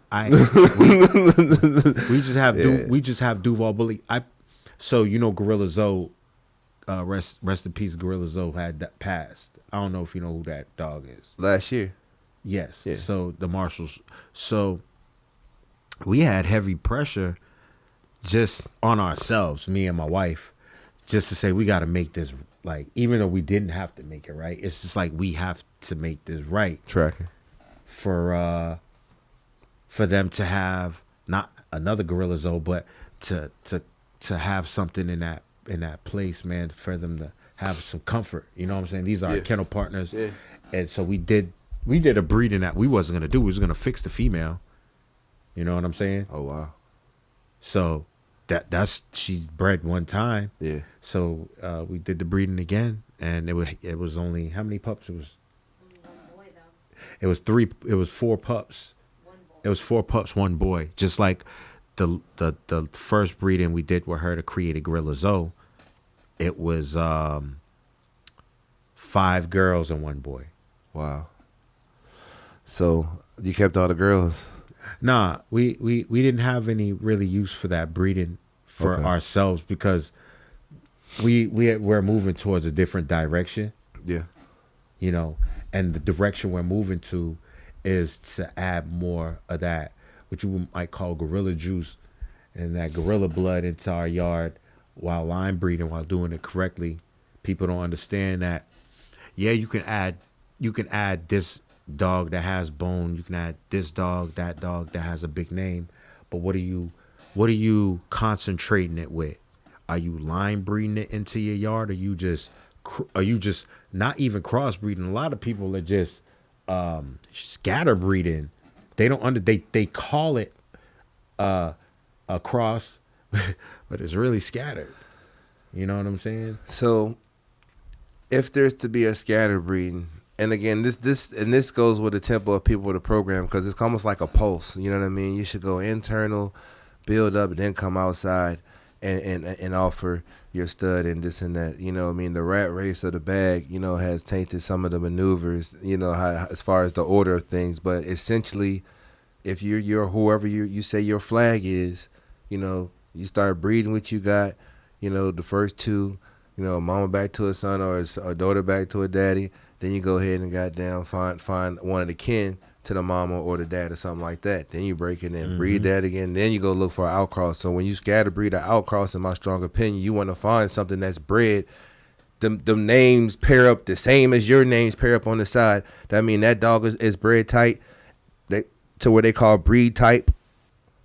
we just have Duval Bully. So Gorilla Zoe, rest in peace, Gorilla Zoe had that passed. I don't know if you know who that dog is. Last year. Yes. Yeah. So the marshals. So we had heavy pressure just on ourselves, me and my wife, just to say we got to make this, like, even though we didn't have to make it right, it's just like we have to make this right Tracking. for them to have not another Gorilla Zoe, but to have something in that place, man, for them to have some comfort. You know what I'm saying? These are our kennel partners. Yeah. And so we did a breeding that we wasn't gonna do. We was gonna fix the female. You know what I'm saying? Oh wow. So that's she's bred one time. Yeah. So we did the breeding again, and it was only how many pups? It was 4 pups. It was 4 pups, 1 boy. Just like the first breeding we did with her to create a Gorilla Zoe, it was 5 girls and 1 boy. Wow. So you kept all the girls? Nah, we didn't have any really use for that breeding for ourselves because we're moving towards a different direction. Yeah. And the direction we're moving to is to add more of that, what you might call gorilla juice and that gorilla blood into our yard while line breeding, while doing it correctly. People don't understand that. Yeah, you can add this dog that has bone. You can add this dog that has a big name. But what are you concentrating it with? Are you line breeding it into your yard? Are you just not even crossbreeding? A lot of people are just scatter breeding. They don't they call it a cross, but it's really scattered. You know what I'm saying? So if there's to be a scatter breeding, and again, this goes with the tempo of people with the program, because it's almost like a pulse. You know what I mean? You should go internal, build up, and then come outside and offer your stud and this and that. You know what I mean? The rat race of the bag, has tainted some of the maneuvers, how, as far as the order of things. But essentially, if you're whoever you say your flag is, you start breeding what you got, the first 2, a mama back to a son or a daughter back to a daddy. Then you go ahead and goddamn find one of the kin to the mama or the dad or something like that. Then you break it in, breed that again. Then you go look for an outcross. So when you scatter breed an outcross, in my strong opinion, you want to find something that's bred. Them names pair up the same as your names pair up on the side. That mean that dog is bred tight, to where they call breed type.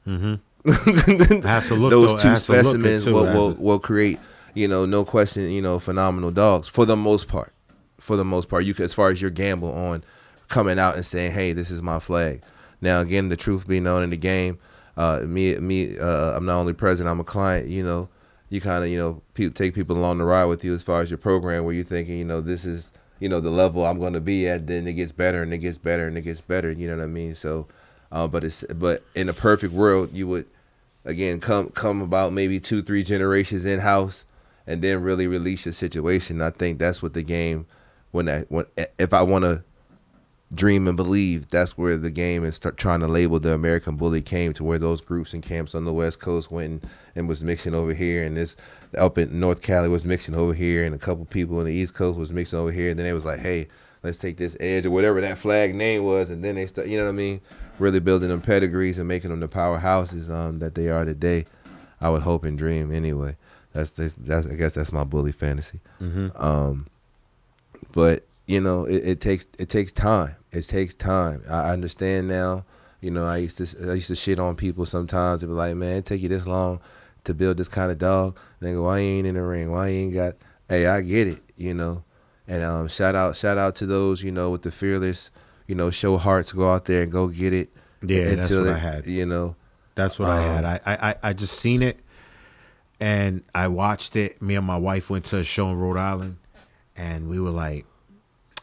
Mm-hmm. Has to look, those though, 2 has to look specimens it too, will create, no question, phenomenal dogs for the most part. You can, as far as your gamble on coming out and saying, hey, this is my flag. Now, again, the truth be known in the game, I'm not only present, I'm a client. You kind of, take people along the ride with you as far as your program, where you're thinking, this is, the level I'm going to be at. Then it gets better and it gets better and it gets better. You know what I mean? So, but in a perfect world, you would, again, come about maybe 2-3 generations in house, and then really release your situation. I think that's what the game. If I want to dream and believe, that's where the game and start trying to label the American Bully came to, where those groups and camps on the West Coast went and was mixing over here, and this up in North Cali was mixing over here, and a couple people on the East Coast was mixing over here, and then it was like, hey, let's take this edge or whatever that flag name was, and then they start, you know what I mean, really building them pedigrees and making them the powerhouses that they are today. I would hope and dream anyway. That's I guess that's my bully fantasy. Mm-hmm. But it takes time. It takes time. I understand now. I used to shit on people sometimes and be like, man, it take you this long to build this kind of dog. And they go, why you ain't in the ring? Why you ain't got? Hey, I get it. And shout out to those with the fearless, show hearts, go out there and go get it. Yeah, that's what I had. That's what I had. I just seen it and I watched it. Me and my wife went to a show in Rhode Island. And we were like,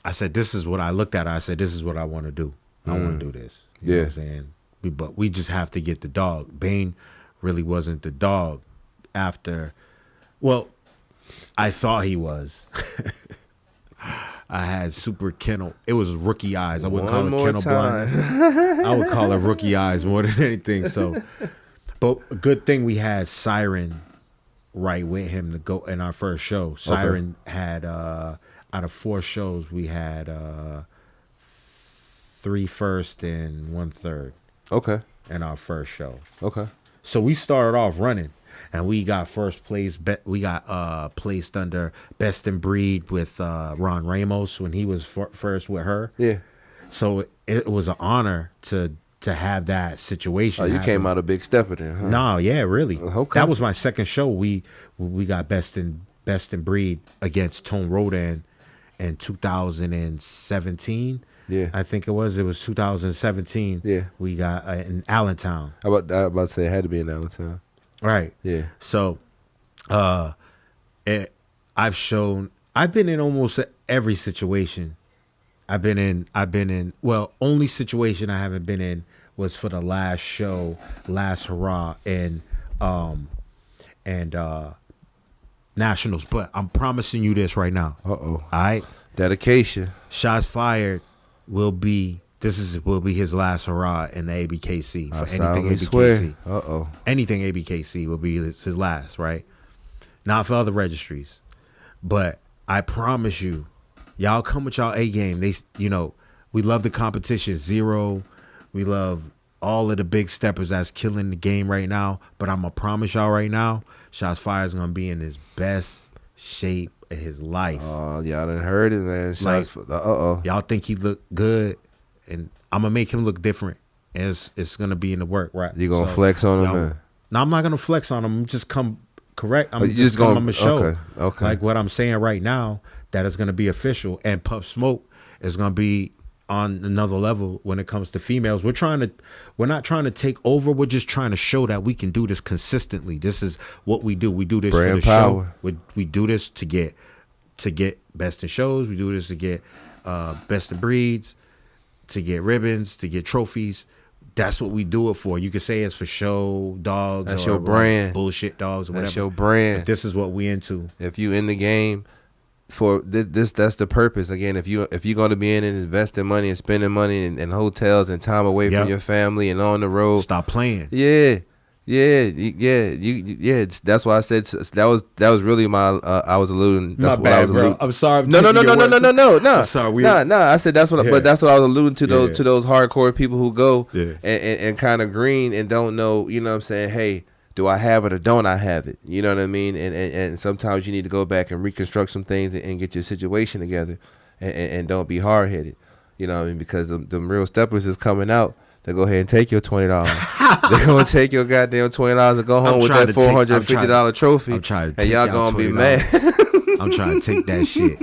I said, this is what I looked at. I said, this is what I want to do. I want to do this. You know what I'm saying? But we just have to get the dog. Bane really wasn't the dog after. Well, I thought he was. I had super kennel. It was rookie eyes. I wouldn't call it kennel blindness. I would call it rookie eyes more than anything. So, but a good thing we had Siren right with him to go in our first show. Siren had out of 4 shows, we had 3 first and 1 third. Okay. In our first show. Okay. So we started off running, and we got first place. We got placed under Best in Breed with Ron Ramos when he was first with her. Yeah. So it was an honor to have that situation. Oh, you came out a big stepper then, huh? No, yeah, really. Okay. That was my second show. We got Best in Breed against Tone Rodan in 2017. Yeah. I think it was 2017. Yeah. We got in Allentown. I was about to say it had to be in Allentown. Right. Yeah. So I've been in almost every situation. I've been in only situation I haven't been in was for the last show, Last Hurrah, and Nationals. But I'm promising you this right now. All right. Dedication. Shots Fired will be his last hurrah in the ABKC. For anything ABKC. Swear. Anything ABKC will be his last, right? Not for other registries. But I promise you, y'all come with y'all A game. We love the competition. Zero. We love all of the big steppers that's killing the game right now. But I'm gonna promise y'all right now, Shots Fired is gonna be in his best shape of his life. Oh, y'all done heard it, man. Y'all think he look good, and I'm gonna make him look different. And it's gonna be in the work, right? You gonna flex on him, man? No, I'm not gonna flex on him. I'm just come correct. I'm just gonna I'm gonna show. Okay. Like what I'm saying right now, that is gonna be official. And Puff Smoke is gonna be on another level when it comes to females. We're not trying to take over. We're just trying to show that we can do this consistently. This is what we do. We do this Brand for the power. show. We do this to get best in shows. We do this to get best in breeds, to get ribbons, to get trophies. That's what we do it for. You could say it's for show, dogs. That's or your brand. Bullshit dogs or whatever. That's your brand. But this is what we into. If you in the game for this, that's the purpose. Again, if you're going to be in it, investing money and spending money in hotels and time away from your family and on the road, stop playing. Yeah. That's why I said that was really my. I was alluding. That's my bad, bro. I'm sorry. No. I'm sorry. No. I said that's what. But that's what I was alluding to. Those to those hardcore people who go Yeah. and kind of green and don't know. You know what I'm saying? Hey, do I have it or don't I have it? You know what I mean? And sometimes you need to go back and reconstruct some things and get your situation together, and don't be hard headed. You know what I mean? Because the real steppers is coming out. They go ahead and take your $20. They're gonna take your goddamn $20 and go home with that $450 trophy. And y'all gonna be mad. I'm trying to take that shit.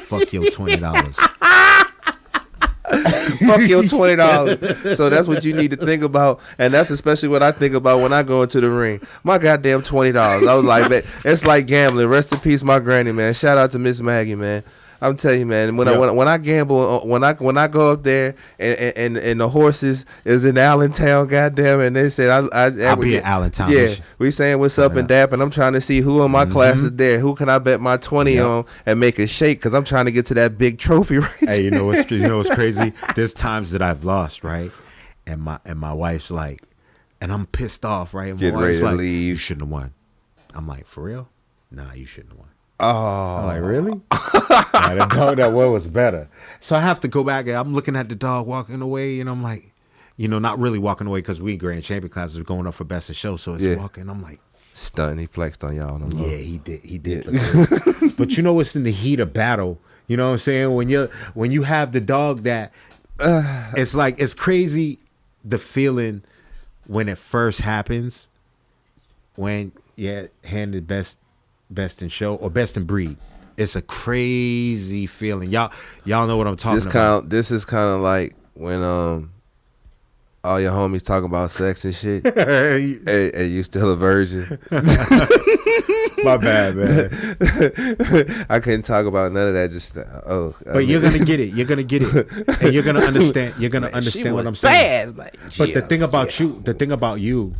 Fuck your $20. Fuck your $20. So that's what you need to think about, and that's especially what I think about when I go into the ring. My goddamn $20. I was like, man, it's like gambling. Rest in peace, my granny, man. Shout out to Miss Maggie, man. I'm telling you, man. When I gamble, when I go up there and the horses is in Allentown, goddamn, and they said I'll be in Allentown. Yeah, we saying what's up and dap, and I'm trying to see who in my class is there. Who can I bet my 20 on and make it shake? Because I'm trying to get to that big trophy right there. Hey, you know what's crazy? There's times that I've lost, right? And my wife's like, and I'm pissed off, right? And Get ready to leave. You shouldn't have won. I'm like, for real? Nah, you shouldn't have won. Oh, I'm like, really? I didn't know that one was better. So I have to go back and I'm looking at the dog walking away, and I'm like, not really walking away because we grand champion classes are going up for best of show. So it's walking. I'm like, stunned. He flexed on y'all. Yeah, he did. But it's in the heat of battle. You know what I'm saying? When you have the dog that, it's like, it's crazy the feeling when it first happens, when handed best in show or best in breed. It's a crazy feeling. Y'all know what I'm talking about. This is kind of like when all your homies talking about sex and shit, and you still a virgin. My bad, man. I couldn't talk about none of that. But you're gonna get it. You're gonna get it, and you're gonna understand. You're gonna understand what I'm saying. But the thing about you,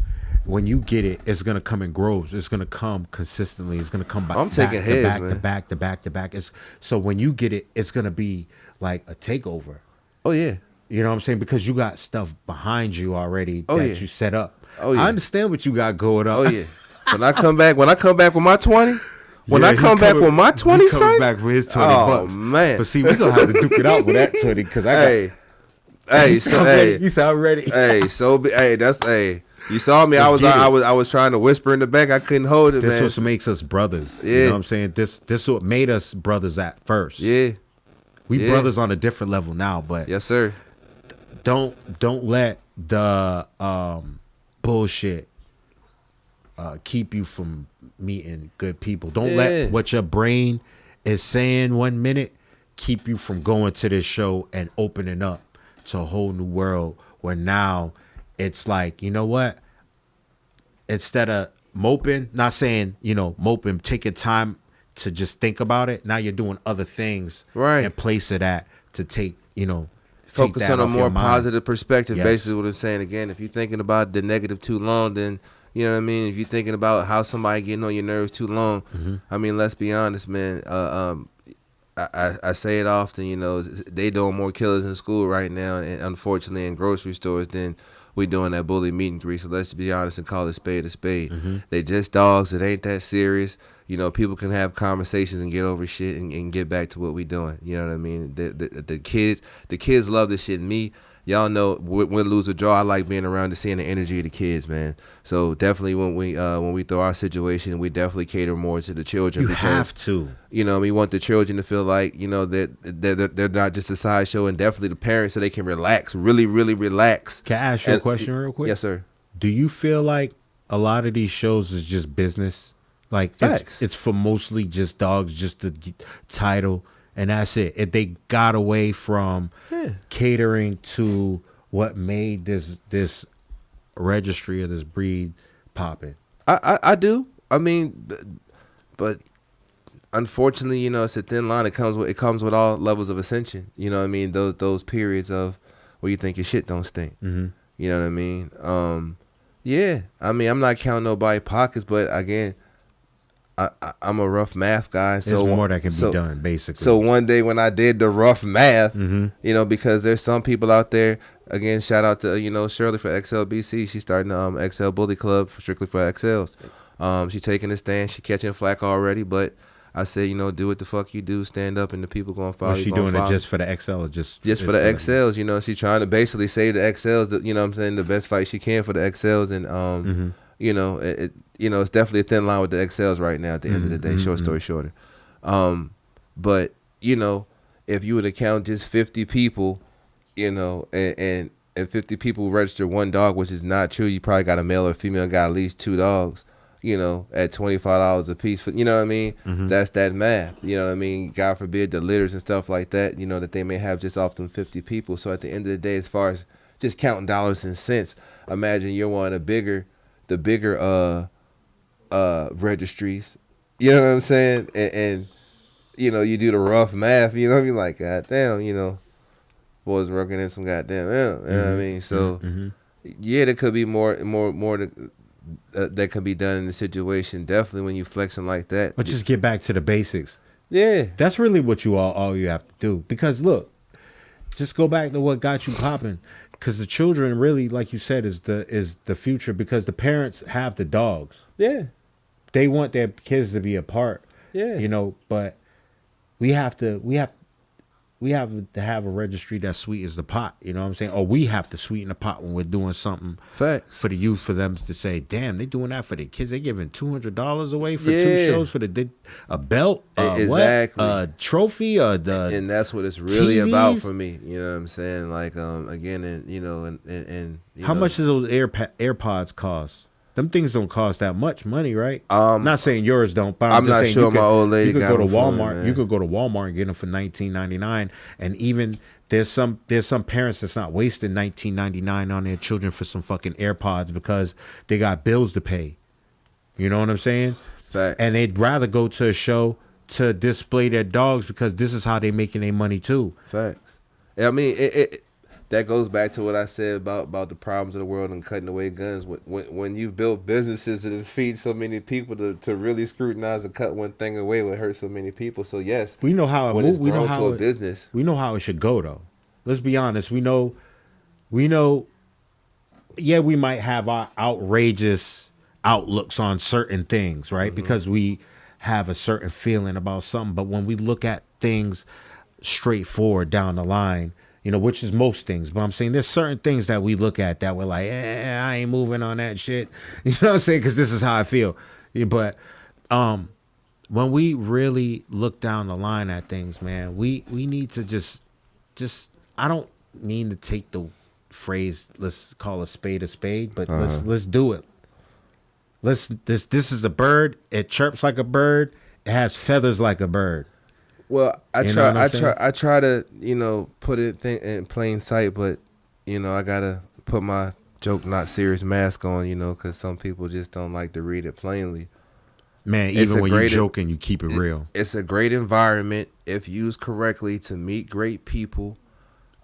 when you get it, it's gonna come in groves. It's gonna come consistently. It's gonna come back. I'm taking heads, back, man. to back. So when you get it, it's gonna be like a takeover. Oh yeah. You know what I'm saying? Because you got stuff behind you already that you set up. Oh yeah. I understand what you got going on. Oh yeah. When I come back with my 20, when Yeah, I come back with my 20, he coming son. back for his 20 Oh, bucks. man. But see, we gonna have to duke it out with that 20 because I got. Hey, so hey, You sound ready. hey. You saw me. Let's get it. I was trying to whisper in the back. I couldn't hold it, This man. what makes us brothers. Yeah. You know what I'm saying? This what made us brothers at first. Yeah. We Yeah. brothers on a different level now, but Yes, sir. don't let the bullshit keep you from meeting good people. Don't Yeah. let what your brain is saying 1 minute keep you from going to this show and opening up to a whole new world where now it's like, you know what? Instead of moping, not saying, moping, taking time to just think about it. Now you're doing other things Right. and place it at to take, take Focus that on a off more your mind. positive perspective. Yes. Basically, what I'm saying again. If you're thinking about the negative too long, then you know what I mean. If you're thinking about how somebody getting on your nerves too long, I mean, let's be honest, man. I say it often. They doing more killers in school right now, and unfortunately in grocery stores than we doing that bully meet and greet. So let's be honest and call it spade a spade. They just dogs. It ain't that serious. People can have conversations and get over shit and get back to what we doing. You know what I mean? The kids love this shit. And me, y'all know, win, lose, or draw, I like being around and seeing the energy of the kids, man. So definitely when we throw our situation, we definitely cater more to the children. You because, have to. we want the children to feel like, that they're not just a sideshow, and definitely the parents so they can relax, really, really relax. Can I ask you a question real quick? Yes, sir. Do you feel like a lot of these shows is just business? Like Facts. it's for mostly just dogs, just the title, and that's it. If they got away from catering to what made this registry of this breed popping. I do. I mean, but unfortunately, it's a thin line. It comes with all levels of ascension. You know what I mean? Those periods of where you think your shit don't stink. Mm-hmm. You know what I mean? Yeah. I mean, I'm not counting nobody's pockets, but again, I'm a rough math guy. There's So more that can be done, basically. So one day when I did the rough math, Mm-hmm. Because there's some people out there. Again, shout out to Shirley for XLBC. She's starting the XL Bully Club strictly for XLs. She's taking a stand. She catching flack already, but I say, do what the fuck you do. Stand up, and the people gonna follow. Was she doing it just for the XL or just for the XLs? She's trying to basically save the XLs. The best fight she can for the XLs, and it's definitely a thin line with the XLs right now. At the end of the day, short story shorter. But if you were to count just 50 people, and 50 people register one dog, which is not true. You probably got a male or a female got at least 2 dogs. At $25 a piece. For, you know what I mean? Mm-hmm. That's that math. You know what I mean? God forbid the litters and stuff like that, that they may have just off them 50 people. So at the end of the day, as far as just counting dollars and cents, imagine you're one of the bigger registries. You know what I'm saying? And you do the rough math, you know what I mean? Like, goddamn, boys working in some goddamn, you know what I mean? So, yeah, there could be more that can be done in the situation. Definitely when you flexing like that. But just get back to the basics. Yeah. That's really what all you have to do. Because look, just go back to what got you popping. Because the children really, like you said, is the future. Because the parents have the dogs. Yeah. They want their kids to be a part. Yeah. But we have to have a registry that sweetens the pot. You know what I'm saying? Or we have to sweeten the pot when we're doing something Facts. for the youth, for them to say, damn, they doing that for their kids. They giving $200 away for 2 shows for a belt, exactly. a trophy, or and that's what it's really about TVs? for me. You know what I'm saying? Like, again, and how much does those AirPods cost? Them things don't cost that much money, right? Not saying yours don't, but I'm just not saying sure my old lady you could got go to them for me, Walmart. man. You could go to Walmart and get them for $19.99, and even there's some parents that's not wasting $19.99 on their children for some fucking AirPods because they got bills to pay. You know what I'm saying? Facts. And they'd rather go to a show to display their dogs because this is how they making their money too. Facts. I mean, it that goes back to what I said about the problems of the world and cutting away guns. When you've built businesses that feed so many people to really scrutinize and cut one thing away would hurt so many people. So yes, We know how it when moves. it's We know grown how to a it, business. We know how it should go though. Let's be honest. We know. Yeah, we might have our outrageous outlooks on certain things, right? Because we have a certain feeling about something. But when we look at things straightforward down the line, you know, which is most things, but I'm saying there's certain things that we look at that we're like, I ain't moving on that shit. You know what I'm saying? Because this is how I feel. Yeah, but when we really look down the line at things, man, we need to just I don't mean to take the phrase, let's call a spade, but let's do it. This is a bird. It chirps like a bird. It has feathers like a bird. Well, I You know what I'm saying? try to, you know, put it in plain sight, but, you know, I gotta put my joke not serious mask on, you know, because some people just don't like to read it plainly. Man, It's even a when you're great- joking, you keep it real. It's a great environment if used correctly to meet great people,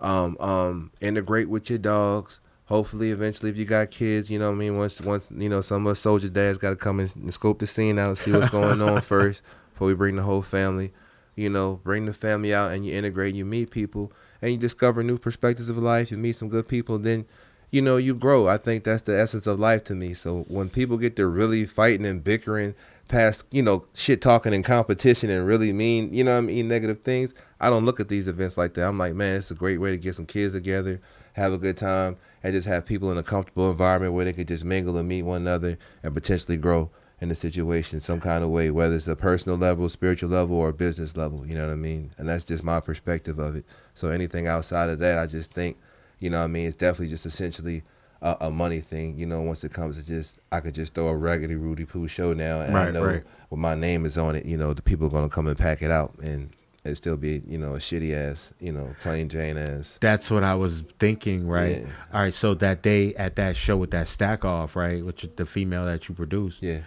integrate with your dogs. Hopefully, eventually, if you got kids, you know what I mean. Once you know, some of us soldier dads got to come and scope the scene out, see what's going on first before we bring the whole family. You know, bring the family out and you integrate, you meet people, and you discover new perspectives of life. You meet some good people, then, you know, you grow. I think that's the essence of life to me. So when people get to really fighting and bickering past, you know, shit talking and competition and really mean, you know what I mean, negative things, I don't look at these events like that. I'm like, man, it's a great way to get some kids together, have a good time, and just have people in a comfortable environment where they could just mingle and meet one another and potentially grow in the situation some kind of way, whether it's a personal level, spiritual level, or a business level, you know what I mean? And that's just my perspective of it. So anything outside of that, I just think, you know what I mean, it's definitely just essentially a money thing, you know, once it comes to just, I could just throw a raggedy Rudy Poo show now, and I know when my name is on it, you know, the people are going to come and pack it out, and it still be, you know, a shitty ass, you know, plain Jane ass. That's what I was thinking, right? Yeah. All right, so that day at that show with that stack off, right, which the female that you produced, Yeah.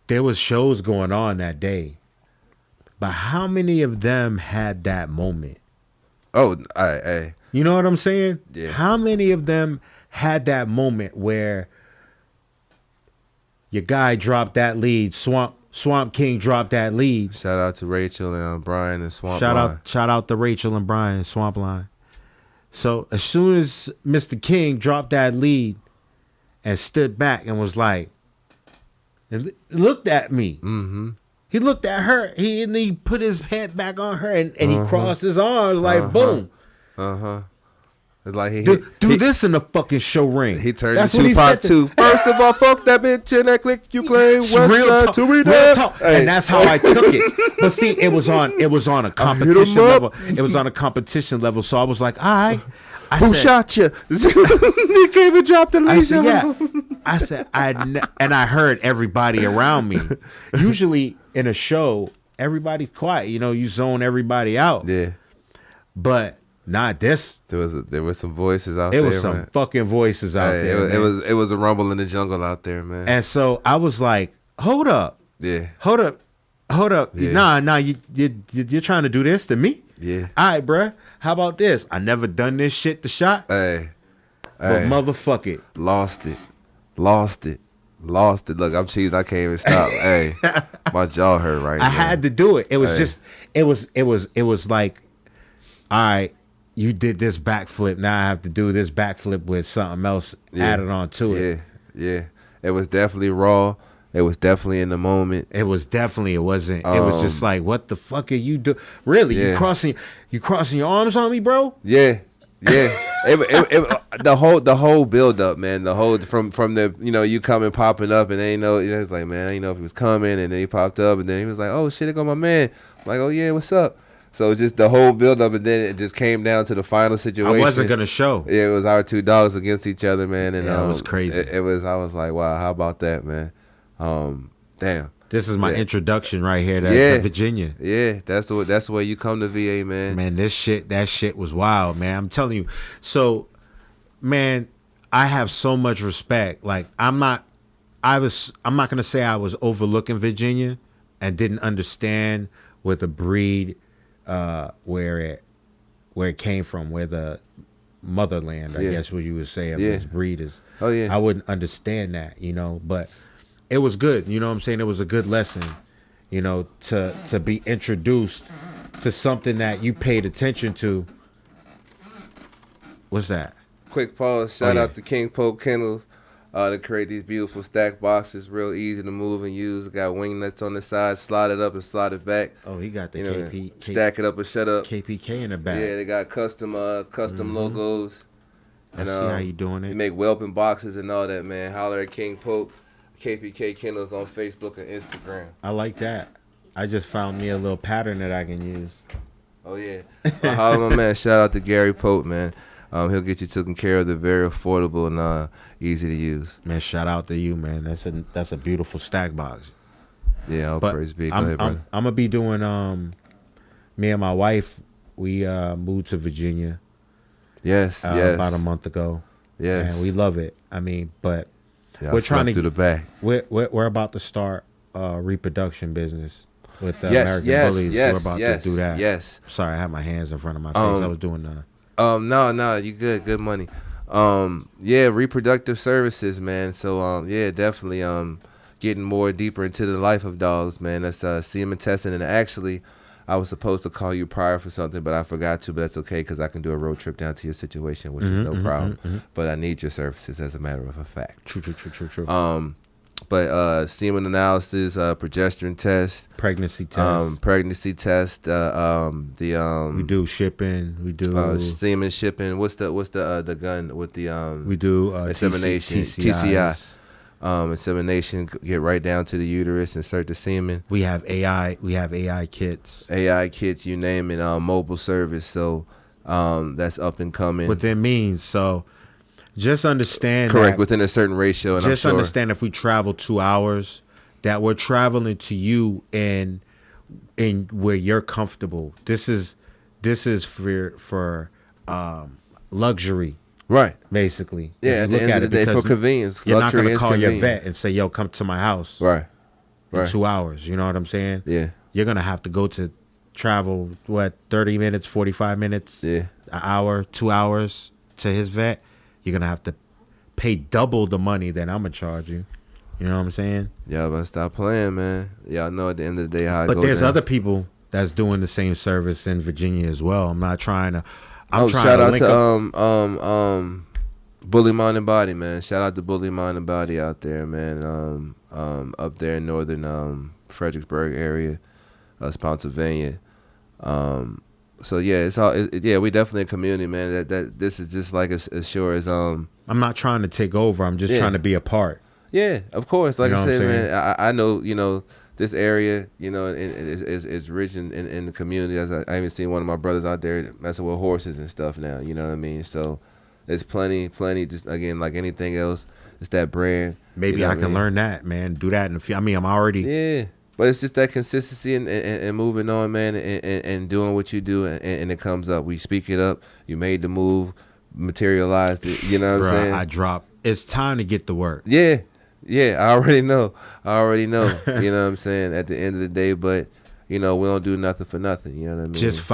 there was shows going on that day, but how many of them had that moment? Oh, hey. You know what I'm saying? Yeah. How many of them had that moment where your guy dropped that lead, Swamp King dropped that lead? Shout out to Rachel and Brian and Swamp Shout Line. out to Rachel and Brian, Swamp Line. So as soon as Mr. King dropped that lead and stood back and was like, and looked at me. Mm-hmm. He looked at her. He put his head back on her and he crossed his arms like boom. It's like he Do this in the fucking show ring. He turned That's to what he Tupac said too. First of all, fuck that bitch and that click you claim. Real Westside talk, to be real there. talk. Hey. And that's how I took it. But see, it was on a competition up. level. It was on a competition level. So I was like, all right. Who shot you? He came and dropped the lead. I said, yeah. I said, and I heard everybody around me. Usually in a show, everybody's quiet. You know, you zone everybody out. Yeah. But not this. There was some voices out It there. was some man. fucking voices out Hey, there. Man. it was a rumble in the jungle out there, man. And so I was like, hold up. Yeah. Hold up. Yeah. Nah, you're trying to do this to me? Yeah. All right, bruh. How about this? I never done this shit to shots. Hey. But motherfuck it. Lost it. Look, I'm cheesed. I can't even stop. Hey, my jaw hurt right now. I had to do it. It was Hey. just it was like, all right, you did this backflip. Now I have to do this backflip with something else added on to it. Yeah. It was definitely raw. It was definitely in the moment. It was just like, what the fuck are you doing? Really? Yeah. You crossing your arms on me, bro? Yeah. The whole build up, man. The whole from the, you know, you coming popping up and they ain't know, it's like, man, I didn't know if he was coming, and then he popped up and then he was like, oh shit, there go my man. I'm like, oh yeah, what's up? So just the whole build up, and then it just came down to the final situation. I wasn't gonna show. Yeah, it was our two dogs against each other, man, and Yeah, it was crazy. I was like, wow, how about that, man? Damn. This is my introduction right here to Yeah. Virginia. Yeah, that's the way you come to VA, man. Man, that shit was wild, man. I'm telling you. So, man, I have so much respect. Like, I'm not gonna say I was overlooking Virginia and didn't understand where the breed, where it came from, where the motherland, I guess what you would say of its breed is. Oh yeah. I wouldn't understand that, you know, but it was good, you know what I'm saying? It was a good lesson, you know, to be introduced to something that you paid attention to. What's that? Quick pause. Shout yeah. out to King Poke Kennels. to create these beautiful stack boxes, real easy to move and use. Got wing nuts on the side, slide it up and slide it back. Oh, he got the stack it up and shut up. KPK in the back. Yeah, they got custom logos. I see how you doing it. They make whelping boxes and all that, man. Holler at King Pope, KPK Kennels on Facebook and Instagram. I like that. I just found me a little pattern that I can use. Oh yeah, holler my man. Shout out to Gary Pope, man. He'll get you taken care of. They're very affordable and easy to use. Man, shout out to you, man. That's a beautiful stack box. Yeah, all praise be. Go ahead, brother. I'm gonna be doing me and my wife. We moved to Virginia. Yes. About a month ago. Yes, and we love it. I mean, but yeah, we're trying to through the back. We're about to start a reproduction business with American Bullies. We're about to do that. Yes. Sorry, I had my hands in front of my face. I was doing No, you good money. Yeah, reproductive services, man. So yeah, definitely getting more deeper into the life of dogs, man. That's semen testing. And actually, I was supposed to call you prior for something, but I forgot to. But that's okay because I can do a road trip down to your situation, which is no problem. But I need your services as a matter of a fact. True. But semen analysis, progesterone test, Pregnancy test, we do shipping, we do semen shipping. What's the gun with the we do insemination, TCI. Insemination, get right down to the uterus, insert the semen. We have AI kits, you name it, mobile service. So that's up and coming within means. So just understand correct within a certain ratio. And just understand if we travel 2 hours, that we're traveling to you in where you're comfortable. This is for luxury. Right. Basically. Yeah, at the end of the day, for convenience. You're not going to call your vet and say, yo, come to my house. Right. In 2 hours. You know what I'm saying? Yeah. You're going to have to go to travel, 30 minutes, 45 minutes, an hour, 2 hours to his vet. You're going to have to pay double the money that I'm going to charge you. You know what I'm saying? Yeah, but stop playing, man. Y'all know at the end of the day how it goes. But there's down. other people that's doing the same service in Virginia as well. I'm not trying to... shout out to Bully Mind and Body, man. Shout out to Bully Mind and Body out there, man. Up there in northern Fredericksburg area, Pennsylvania. So yeah, it's all. We definitely a community, man. That this is just like as sure as I'm not trying to take over. I'm just trying to be a part. Yeah, of course. Like I said, man, I know this area, is rich in the community. As I even seen one of my brothers out there messing with horses and stuff now. You know what I mean? So there's plenty. Just again, like anything else, it's that brand. Maybe I can learn that, man. Do that in the future. I mean, I'm already. Yeah, but it's just that consistency and moving on, man, and doing what you do, and it comes up. We speak it up. You made the move, materialized it. You know what I'm saying? I dropped. It's time to get to work. Yeah, I already know. You know what I'm saying? At the end of the day, but we don't do nothing for nothing. You know what I mean? Just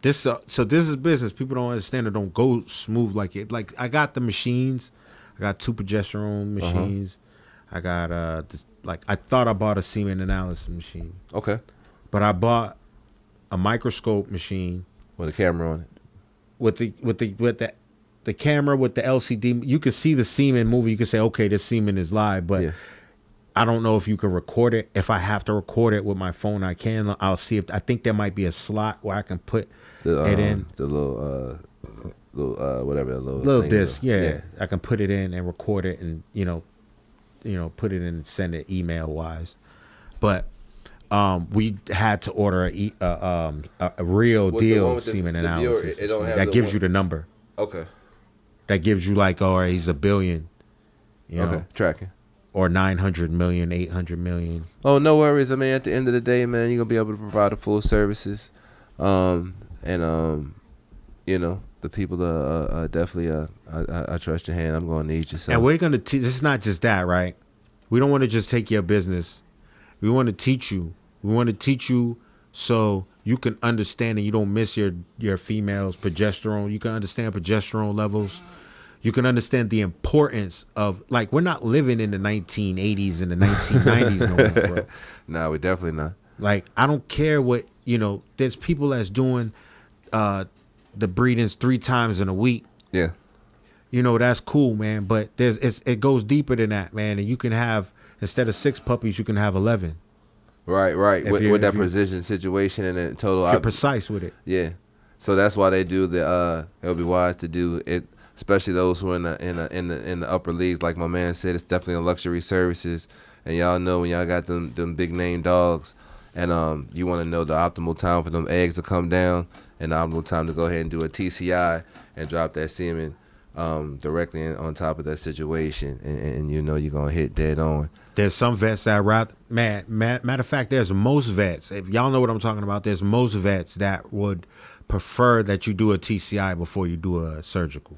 this. So this is business. People don't understand it. Don't go smooth like it. Like I got the machines. I got 2 progesterone machines. I got I thought I bought a semen analysis machine. Okay. But I bought a microscope machine with a camera on it. With the camera with the LCD, you can see the semen moving. You can say, okay, this semen is live, but I don't know if you can record it. If I have to record it with my phone, I can. I'll see if I think there might be a slot where I can put it in. The little whatever the little disc. Yeah, I can put it in and record it, and put it in and send it email wise. But we had to order a real deal semen analysis that gives you the number. Okay. That gives you he's $1 billion, okay, tracking, or 900 million, 800 million. Oh, no worries. I mean, at the end of the day, man, you're gonna be able to provide the full services, the people definitely I trust your hand. I'm gonna need you. So. And we're gonna teach. It's not just that, right? We don't want to just take your business. We want to teach you. We want to teach you so you can understand and you don't miss your female's progesterone. You can understand progesterone levels. You can understand the importance of, we're not living in the 1980s and the 1990s no more, bro. No, we're definitely not. I don't care what, there's people that's doing the breedings 3 times in a week. Yeah. you know, that's cool, man. But it goes deeper than that, man. And you can have, instead of 6 puppies, you can have 11. Right. With if that you- precision situation and the total. If you're precise with it. Yeah. So that's why they do the. It would be wise to do it, especially those who are in the upper leagues. Like my man said, it's definitely a luxury services. And y'all know when y'all got them big name dogs, and you want to know the optimal time for them eggs to come down, and the optimal time to go ahead and do a TCI and drop that semen directly on top of that situation, and you know you're gonna hit dead on. There's some vets that rather, matter of fact, there's most vets. If y'all know what I'm talking about, there's most vets that would prefer that you do a TCI before you do a surgical.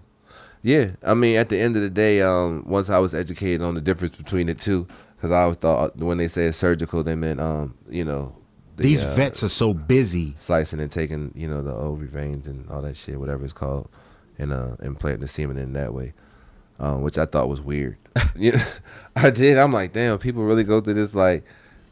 Yeah, I mean, at the end of the day, once I was educated on the difference between the two, because I always thought when they said surgical, they meant, you know, These vets are so busy. slicing and taking, you know, the ovary veins and all that shit, whatever it's called, and implanting the semen in that way, which I thought was weird. You know, I did. I'm like, damn, people really go through this like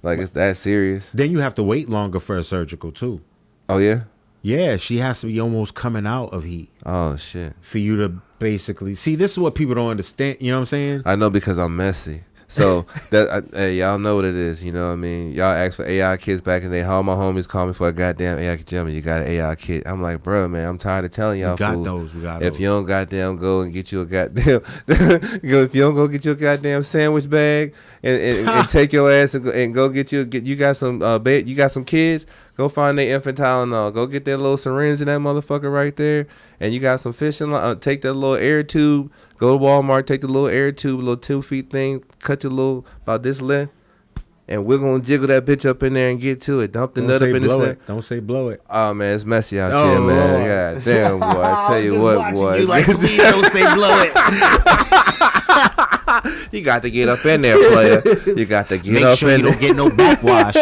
it's that serious. Then you have to wait longer for a surgical too. Oh yeah. Yeah, she has to be almost coming out of heat Oh shit. for you to basically see. This is what people don't understand. You know what I'm saying? I know because I'm messy. So hey, y'all know what it is. You know what I mean? Y'all asked for AI kits back in the day. All my homies call me for a goddamn AI kit. Jimmy, you got an AI kit? I'm like, bro, man, I'm tired of telling y'all We got fools. those. We got If those. you don't goddamn go and get you a goddamn, if you don't go get you a goddamn sandwich bag and take your ass and go get you got some you got some kids. Go find their infantile Tylenol. Go get that little syringe in that motherfucker right there. And you got some fishing line. Take that little air tube. Go to Walmart. Take the little air tube, little 2 feet thing. Cut your little about this length. And we're gonna jiggle that bitch up in there and get to it. Dump the nut up in blow the it. Don't say blow it. Oh man, it's messy out Oh, here, man. Lord. God damn, boy. I tell you what, boy. please don't say blow it. You got to get up in there, player. You got to get Make up sure in you there. don't get no backwash.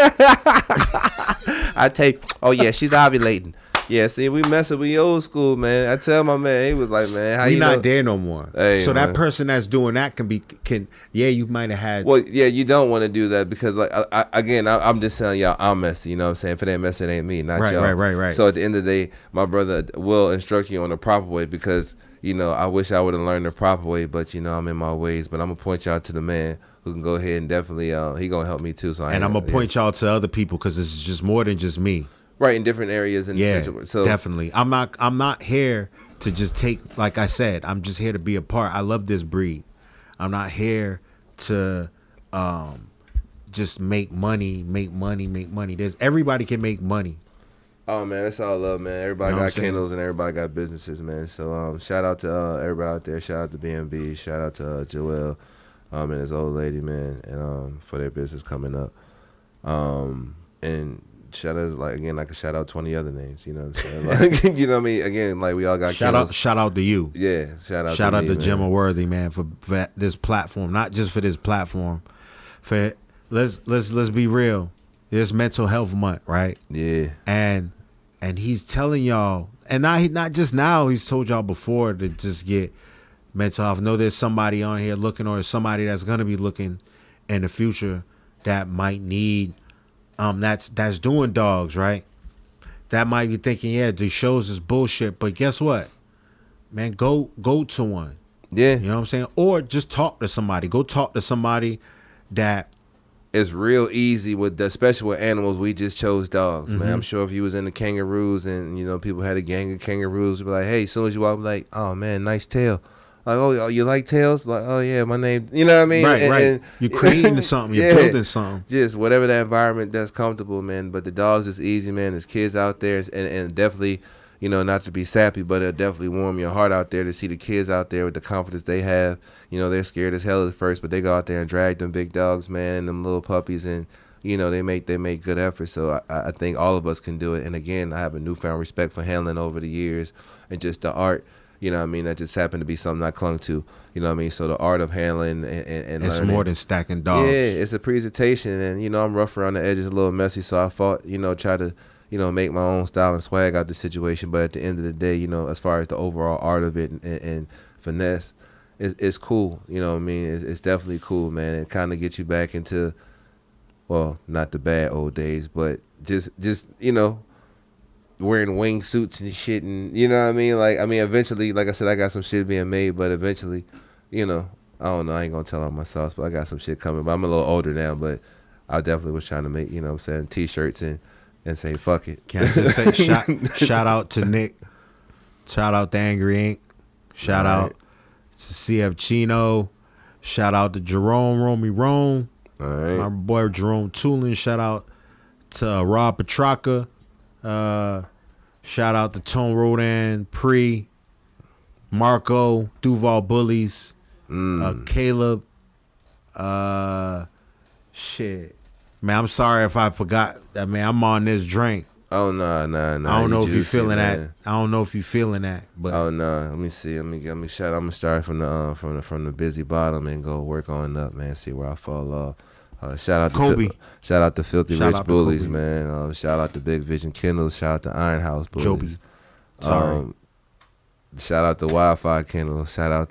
I take. Oh yeah, she's ovulating. Yeah, see, we messing with old school, man. I tell my man, he was like, man, how We you not know? there no more. Hey, so man. that person that's doing that can you might have had. Well, yeah, you don't want to do that because, like, I'm just telling y'all, I'm messy. You know what I'm saying? If it ain't messy, it ain't me, not Right, y'all. right. So at the end of the day, my brother will instruct you on the proper way because, you know, I wish I would have learned the proper way, but, you know, I'm in my ways. But I'm going to point y'all to the man who can go ahead and definitely, he going to help me too. So and I'm gonna point y'all to other people because it's just more than just me. right in different areas in the Yeah, situation. So definitely. I'm not here to just take. Like I said, I'm just here to be a part. I love this breed. I'm not here to just make money. There's everybody can make money. Oh man, that's all love, man. Everybody You know what got I'm saying? candles and everybody got businesses, man. So shout out to everybody out there. Shout out to BNB. Shout out to Joel and his old lady, man, and for their business coming up. And shout out like I could shout out 20 other names. You know what I'm saying? Like, you know what I mean? Again, like we all got candles. Shout out to you. Yeah, shout out Shout out me, to man. Gemma Worthy, man, for this platform. Not just for this platform. For let's be real. It's Mental Health Month, right? Yeah. And he's telling y'all, and not just now, he's told y'all before to just get mental health. I know there's somebody on here looking, or somebody that's gonna be looking in the future that might need that's doing dogs, right? That might be thinking, yeah, these shows is bullshit, but guess what? Man, go to one. Yeah. You know what I'm saying? Or just talk to somebody. Go talk to somebody that It's real easy with especially with animals. We just chose dogs, man. Mm-hmm. I'm sure if you was in the kangaroos and you know people had a gang of kangaroos, you'd be like, hey, as soon as you walk, like, oh man, nice tail. Like, oh, you like tails? Like, oh yeah, my name. You know what I mean? right. And You're creating something. You're yeah. building something. Just whatever that environment that's comfortable, man. But the dogs is easy, man. There's kids out there, and definitely, you know, not to be sappy, but it'll definitely warm your heart out there to see the kids out there with the confidence they have. You know, they're scared as hell at first, but they go out there and drag them big dogs, man, and them little puppies, and you know they make good efforts. So I think all of us can do it. And again, I have a newfound respect for handling over the years and just the art. You know what I mean? That just happened to be something I clung to. You know what I mean? So the art of handling and It's learning. more than stacking dogs. Yeah, it's a presentation, and you know I'm rough around the edges, a little messy, so I fought, you know, try to, you know, make my own style and swag out the situation. But at the end of the day, you know, as far as the overall art of it and finesse, it's cool. You know what I mean? It's definitely cool, man. It kind of gets you back into, well, not the bad old days, but just you know, wearing wingsuits and shit, and you know what I mean. Like I mean, eventually, like I said, I got some shit being made, but eventually, you know, I don't know. I ain't gonna tell all my sauce, but I got some shit coming. But I'm a little older now, but I definitely was trying to make, you know what I'm saying, T-shirts and say fuck it. Can I just say shout out to Nick. Shout out to Angry Ink. Shout out to CF Chino. Shout out to Jerome Romy Rome. All right. My boy Jerome Toolin. Shout out to Rob Petraka. Shout out to Tone Rodan, Pre, Marco, Duval Bullies, Caleb. Shit. Man, I'm sorry if I forgot that, man. I'm on this drink. Oh nah. I don't know if you feeling man. that. I don't know if you feeling that. But Oh no, let me see. Let me shout. I'm gonna start from the busy bottom and go work on up, man. See where I fall off. Shout out to Kobe. Shout out to Filthy Shout Rich out to Bullies, Kobe. man. Shout out to Big Vision Kindles. Shout out to Iron House Bullies. Joby. Sorry. Shout out to Wi-Fi Kindles. Shout out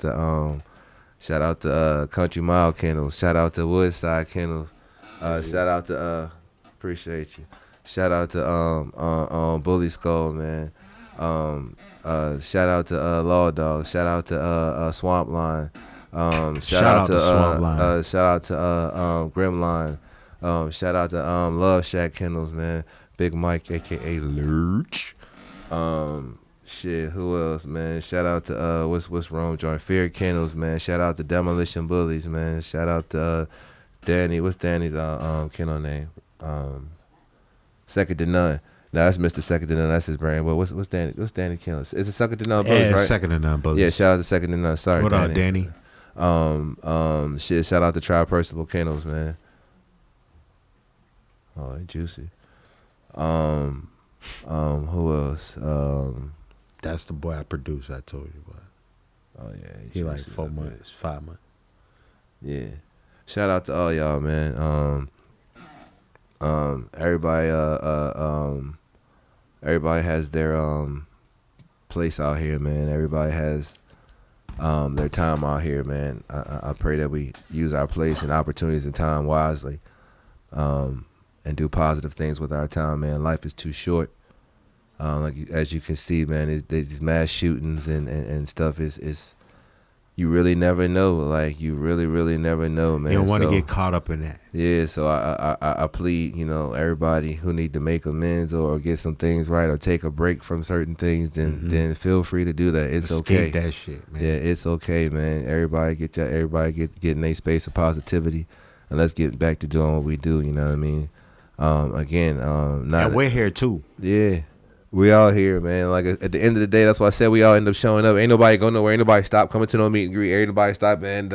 to Country Mile Kindles. Shout out to Woodside Kindles. Shout out to appreciate you. Shout out to Bully Skull, man. Shout out to Law Dog. Shout out to Swamp Line. Shout out to Swamp Line. shout out to Grimline. Shout out to Love Shack Kindles, man. Big Mike, aka Lurch. Shit, who else, man? Shout out to what's wrong, Joint Fear Kindles, man. Shout out to Demolition Bullies, man. Shout out to Danny. What's Danny's Kindle name? Second to None. No, that's Mr. Second to None. That's his brand. Well, what's Danny Kindles? It's a Second to None Bullies, yeah, right? Second to None Bullies. Yeah, shout out to Second to None. Sorry, What Danny. up, Danny? Shit, shout out to Tri Personal Kindles, man. Oh, they juicy. Who else? That's the boy I produced. I told you about. Oh yeah, He like juicy. 4 months, 5 months. Yeah. Shout out to all y'all, man. Everybody everybody has their place out here, man. Everybody has their time out here, man. I pray that we use our place and opportunities and time wisely, and do positive things with our time, man. Life is too short. As you can see, man, there's these mass shootings and stuff. Is you really never know. Like you really never know, man. You don't want to So, get caught up in that. yeah, so I plead, you know, everybody who need to make amends or get some things right or take a break from certain things, then feel free to do that. It's okay. Escape that shit, man. Yeah, it's okay, man. Everybody get in their space of positivity, and let's get back to doing what we do. You know what I mean? And we're here too. Yeah. We all here, man. Like at the end of the day, that's why I said we all end up showing up. Ain't nobody go nowhere. Ain't nobody stop coming to no meet and greet. Ain't nobody stop, man.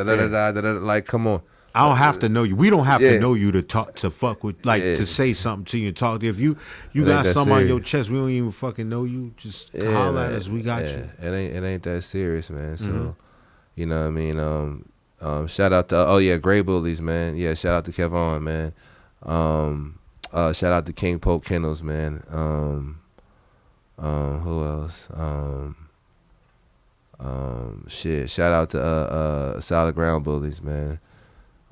Like, come on. I don't have to know you. We don't have Yeah. to know you to talk, to fuck with, like, Yeah. to say something to you and talk to you. If you ain't got that something on serious. your chest, we don't even fucking know you. Just Yeah, holler at man. us. We got Yeah. you. It ain't that serious, man. So, you know what I mean? Shout out to Gray Bullies, man. Yeah, shout out to Kevon, man. Shout out to King Pope Kindles, man. Who else? Shit. Shout out to Solid Ground Bullies, man.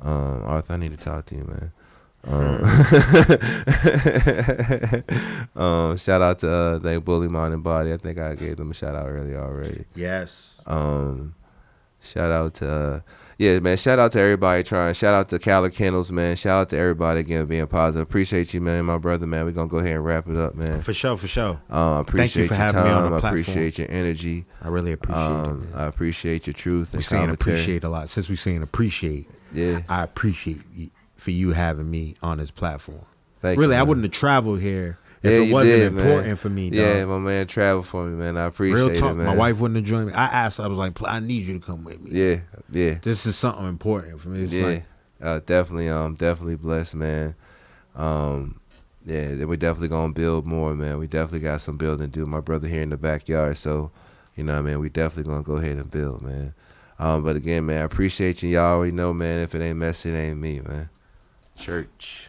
Arthur, I need to talk to you, man. Shout out to they Bully Mind and Body. I think I gave them a shout out earlier already. Yes. Shout out to man. Shout out to everybody trying. Shout out to Caller Kindles, man. Shout out to everybody again being positive. Appreciate you, man, my brother, man. We're gonna go ahead and wrap it up, man. For sure, for sure. Appreciate for your having me on time. the I platform. appreciate your energy. I really appreciate it. Man. I appreciate your truth We're and saying commentary. appreciate a lot. Since we're saying appreciate, Yeah. I appreciate you, for you having me on this platform. Thank Really, you, I man. wouldn't have traveled here if Yeah, it you wasn't did, man. important for me. Yeah, dog. my man traveled for me, man. I appreciate Real talk. it, man. My wife wouldn't have joined me. I asked. I was like, I need you to come with me. Yeah, yeah. This is something important for me. It's Yeah, like, definitely blessed, man. Yeah, we definitely gonna build more, man. We definitely got some building to do. My brother here in the backyard, so you know what I mean. We definitely gonna go ahead and build, man. But again, man, I appreciate you. Y'all already know, man. If it ain't messy, it ain't me, man. Church.